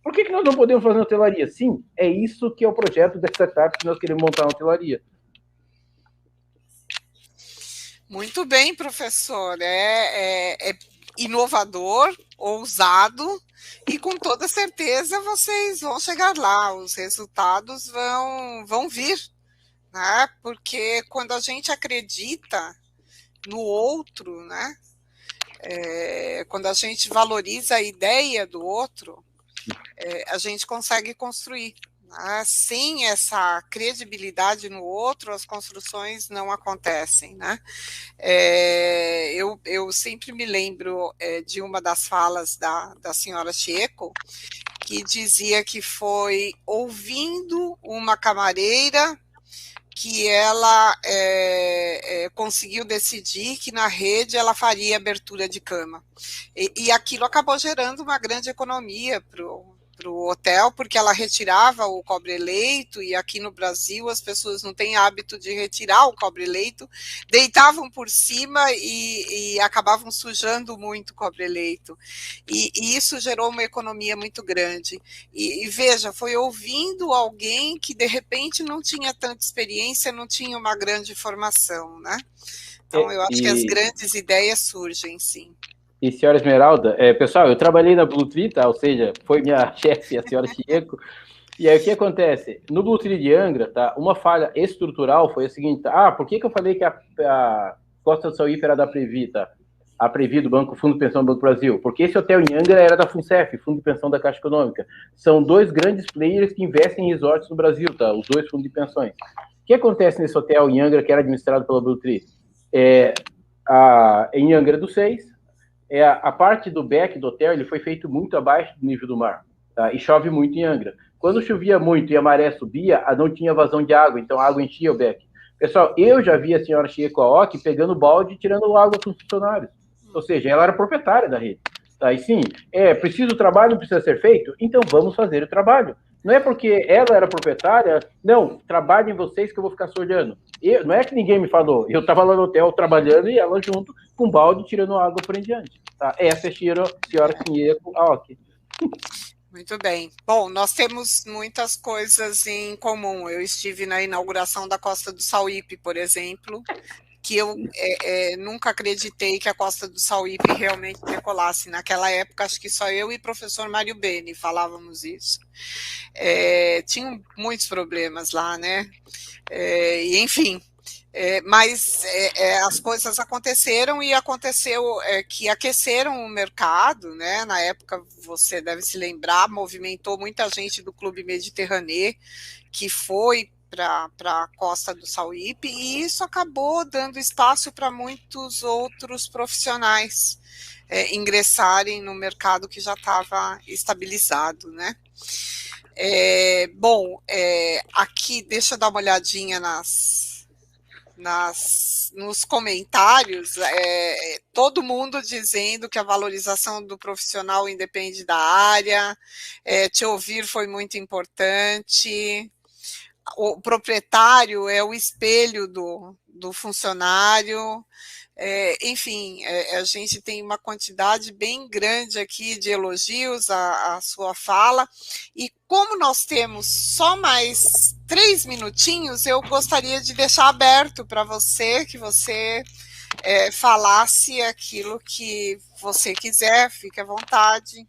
Por que nós não podemos fazer na hotelaria? Sim, é isso que é o projeto da startup que nós queremos montar na hotelaria. Muito bem, professor. É inovador, ousado, e com toda certeza vocês vão chegar lá, os resultados vão vir, né? Porque quando a gente acredita no outro, né? Quando a gente valoriza a ideia do outro, a gente consegue construir. Sem essa credibilidade no outro, as construções não acontecem, né? Eu sempre me lembro de uma das falas da senhora Chieco, que dizia que foi ouvindo uma camareira que ela conseguiu decidir que na rede ela faria abertura de cama. E aquilo acabou gerando uma grande economia para o hotel, porque ela retirava o cobre-leito, e aqui no Brasil as pessoas não têm hábito de retirar o cobre-leito, deitavam por cima e acabavam sujando muito o cobre-leito. E isso gerou uma economia muito grande. E veja, foi ouvindo alguém que de repente não tinha tanta experiência, não tinha uma grande formação, né? Então eu acho que as grandes ideias surgem, sim. E senhora Esmeralda, pessoal, eu trabalhei na Blue Tree, tá? Ou seja, foi minha chefe, a senhora Chieco. E aí o que acontece? No Blue Tree de Angra, tá? Uma falha estrutural foi a seguinte: por que eu falei que a Costa do Sauípe era da Previ, tá? A Previ do Fundo de Pensão do Banco do Brasil? Porque esse hotel em Angra era da FUNCEF, Fundo de Pensão da Caixa Econômica. São 2 grandes players que investem em resorts no Brasil, tá? Os 2 fundos de pensões. O que acontece nesse hotel em Angra que era administrado pela Blue Tree? Em Angra dos Seis, a parte do back do hotel ele foi feito muito abaixo do nível do mar, tá? E chove muito em Angra. Quando chovia muito e a maré subia, não tinha vazão de água, então a água enchia o back. Pessoal, eu já vi a senhora Chieco Aoki pegando balde e tirando água com os funcionários. Ou seja, ela era proprietária da rede. Tá? E sim, precisa o trabalho, não precisa ser feito? Então vamos fazer o trabalho. Não é porque ela era proprietária, não, trabalhem vocês que eu vou ficar só olhando. Não é que ninguém me falou, eu estava lá no hotel trabalhando e ela junto com balde tirando água por em diante. Tá? Essa é a senhora Chieco Aoki. Muito bem. Bom, nós temos muitas coisas em comum. Eu estive na inauguração da Costa do Sauípe, por exemplo, que eu nunca acreditei que a Costa do Sauípe realmente decolasse. Naquela época, acho que só eu e o professor Mário Beni falávamos isso. Tinham muitos problemas lá, né? E, enfim, Mas as coisas aconteceram e aconteceu que aqueceram o mercado, né? Na época, você deve se lembrar, movimentou muita gente do Clube Mediterrâneo que foi para a costa do Sauípe, e isso acabou dando espaço para muitos outros profissionais ingressarem no mercado que já estava estabilizado, né? Aqui, deixa eu dar uma olhadinha nos comentários, todo mundo dizendo que a valorização do profissional independe da área, te ouvir foi muito importante, o proprietário é o espelho do funcionário, enfim, a gente tem uma quantidade bem grande aqui de elogios à sua fala, e como nós temos só mais 3 minutinhos, eu gostaria de deixar aberto para você, que você falasse aquilo que você quiser, fique à vontade.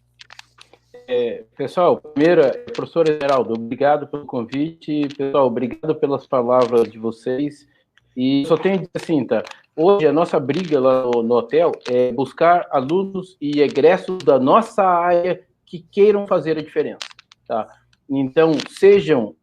Pessoal, primeiro, professor Everaldo, obrigado pelo convite. Pessoal, obrigado pelas palavras de vocês. E só tenho a dizer assim, tá? Hoje a nossa briga lá no hotel é buscar alunos e egressos da nossa área que queiram fazer a diferença, tá? Então, sejam...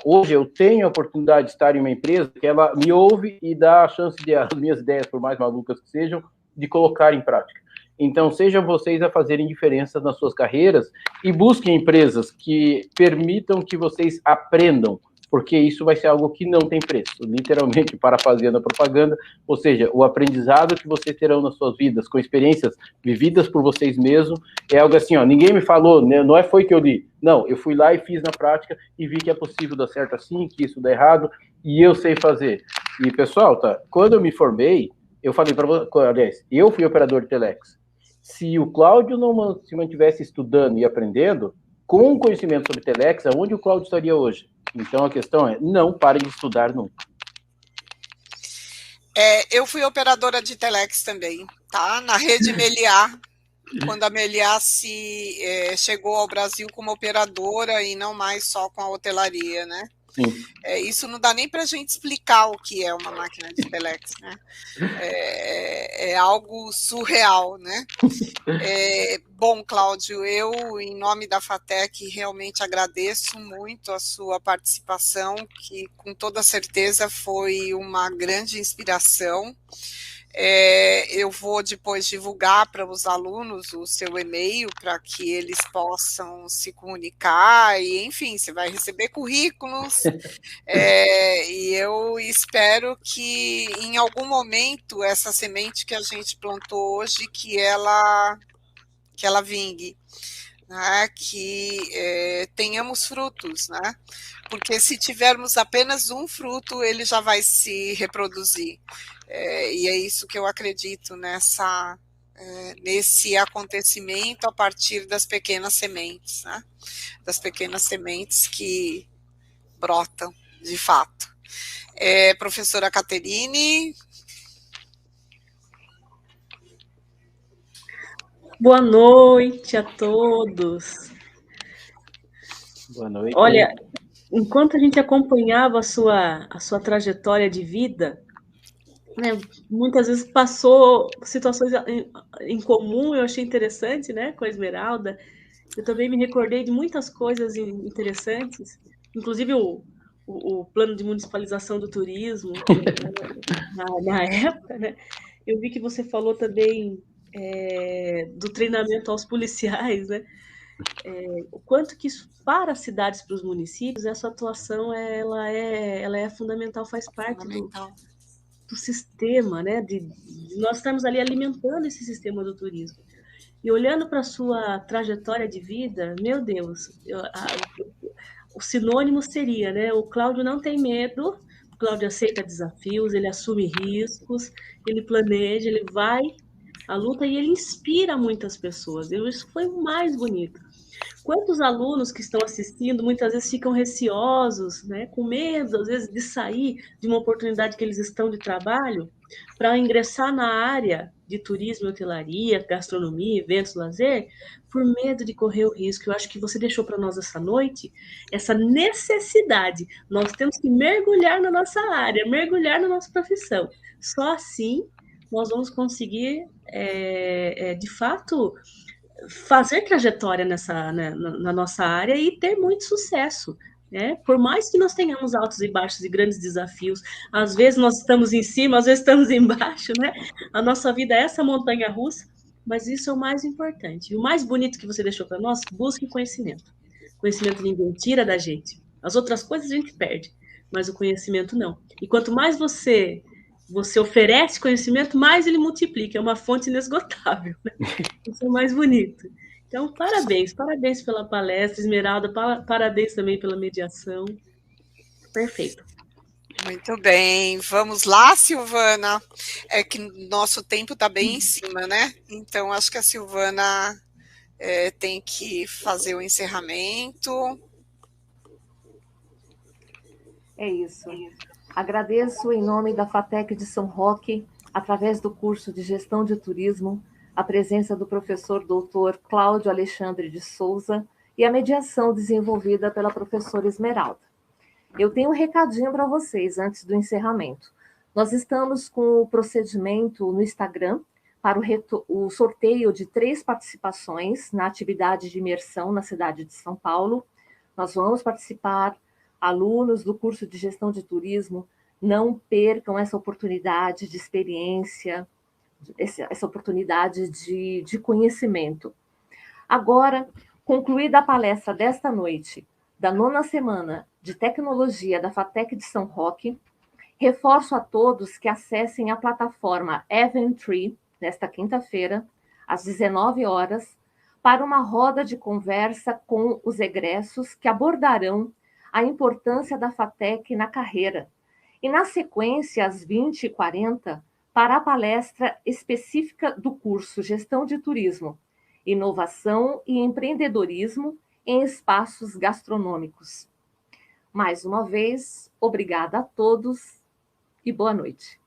hoje eu tenho a oportunidade de estar em uma empresa que ela me ouve e dá a chance de as minhas ideias, por mais malucas que sejam, de colocar em prática. Então, sejam vocês a fazerem diferença nas suas carreiras e busquem empresas que permitam que vocês aprendam, porque isso vai ser algo que não tem preço, literalmente, parafraseando a propaganda, ou seja, o aprendizado que vocês terão nas suas vidas, com experiências vividas por vocês mesmos, é algo assim, ó, ninguém me falou, né, não foi que eu li, não, eu fui lá e fiz na prática e vi que é possível dar certo assim, que isso dá errado, e eu sei fazer. E, pessoal, tá, quando eu me formei, eu falei para vocês, aliás, eu fui operador de telex. Se o Cláudio não se mantivesse estudando e aprendendo, com conhecimento sobre telex, aonde o Cláudio estaria hoje? Então, a questão é, não pare de estudar nunca. Eu fui operadora de telex também, tá? Na rede Meliá, quando a Meliá chegou ao Brasil como operadora e não mais só com a hotelaria, né? Sim. Isso não dá nem para a gente explicar o que é uma máquina de telex, né? É algo surreal, né? Bom, Cláudio, eu, em nome da FATEC, realmente agradeço muito a sua participação, que com toda certeza foi uma grande inspiração. Eu vou depois divulgar para os alunos o seu e-mail para que eles possam se comunicar e, enfim, você vai receber currículos e eu espero que em algum momento essa semente que a gente plantou hoje, que ela vingue, né? Que tenhamos frutos, né? Porque se tivermos apenas um fruto, ele já vai se reproduzir. E é isso que eu acredito nesse acontecimento a partir das pequenas sementes, né? Das pequenas sementes que brotam, de fato. Professora Caterine. Boa noite a todos. Boa noite. Olha, enquanto a gente acompanhava a sua trajetória de vida, né, muitas vezes passou situações em comum, eu achei interessante, né, com a Esmeralda. Eu também me recordei de muitas coisas interessantes, inclusive o plano de municipalização do turismo, na época, né? Eu vi que você falou também do treinamento aos policiais, né? O quanto que isso, para as cidades, para os municípios, essa atuação ela é fundamental, faz parte do sistema, né? De nós estarmos ali alimentando esse sistema do turismo. E olhando para a sua trajetória de vida, meu Deus, o sinônimo seria, né? O Cláudio não tem medo, o Cláudio aceita desafios, ele assume riscos, ele planeja, ele vai à luta e ele inspira muitas pessoas. Isso foi o mais bonito. Quantos alunos que estão assistindo muitas vezes ficam receosos, né, com medo, às vezes, de sair de uma oportunidade que eles estão de trabalho, para ingressar na área de turismo, hotelaria, gastronomia, eventos, lazer, por medo de correr o risco. Eu acho que você deixou para nós essa noite essa necessidade. Nós temos que mergulhar na nossa área, mergulhar na nossa profissão. Só assim nós vamos conseguir, de fato, fazer trajetória na nossa área e ter muito sucesso. Né? Por mais que nós tenhamos altos e baixos e grandes desafios, às vezes nós estamos em cima, às vezes estamos embaixo, né? A nossa vida é essa montanha russa, mas isso é o mais importante. E o mais bonito que você deixou para nós, busque conhecimento. Conhecimento ninguém tira da gente. As outras coisas a gente perde, mas o conhecimento não. E quanto mais você oferece conhecimento, mais ele multiplica. É uma fonte inesgotável. Né? Isso é o mais bonito. Então, parabéns pela palestra, Esmeralda, parabéns também pela mediação. Perfeito. Muito bem, vamos lá, Silvana. É que nosso tempo está bem em cima, né? Então, acho que a Silvana tem que fazer o encerramento. É isso. Agradeço em nome da FATEC de São Roque, através do curso de Gestão de Turismo, a presença do professor doutor Cláudio Alexandre de Souza e a mediação desenvolvida pela professora Esmeralda. Eu tenho um recadinho para vocês antes do encerramento. Nós estamos com o procedimento no Instagram para o sorteio de 3 participações na atividade de imersão na cidade de São Paulo. Nós vamos participar, alunos do curso de Gestão de Turismo, não percam essa oportunidade de experiência, essa oportunidade de conhecimento. Agora, concluída a palestra desta noite, da 9ª semana de Tecnologia da FATEC de São Roque, reforço a todos que acessem a plataforma Eventtree, nesta quinta-feira, às 19 horas, para uma roda de conversa com os egressos que abordarão a importância da FATEC na carreira. E, na sequência, às 20h40, para a palestra específica do curso Gestão de Turismo, Inovação e Empreendedorismo em Espaços Gastronômicos. Mais uma vez, obrigada a todos e boa noite.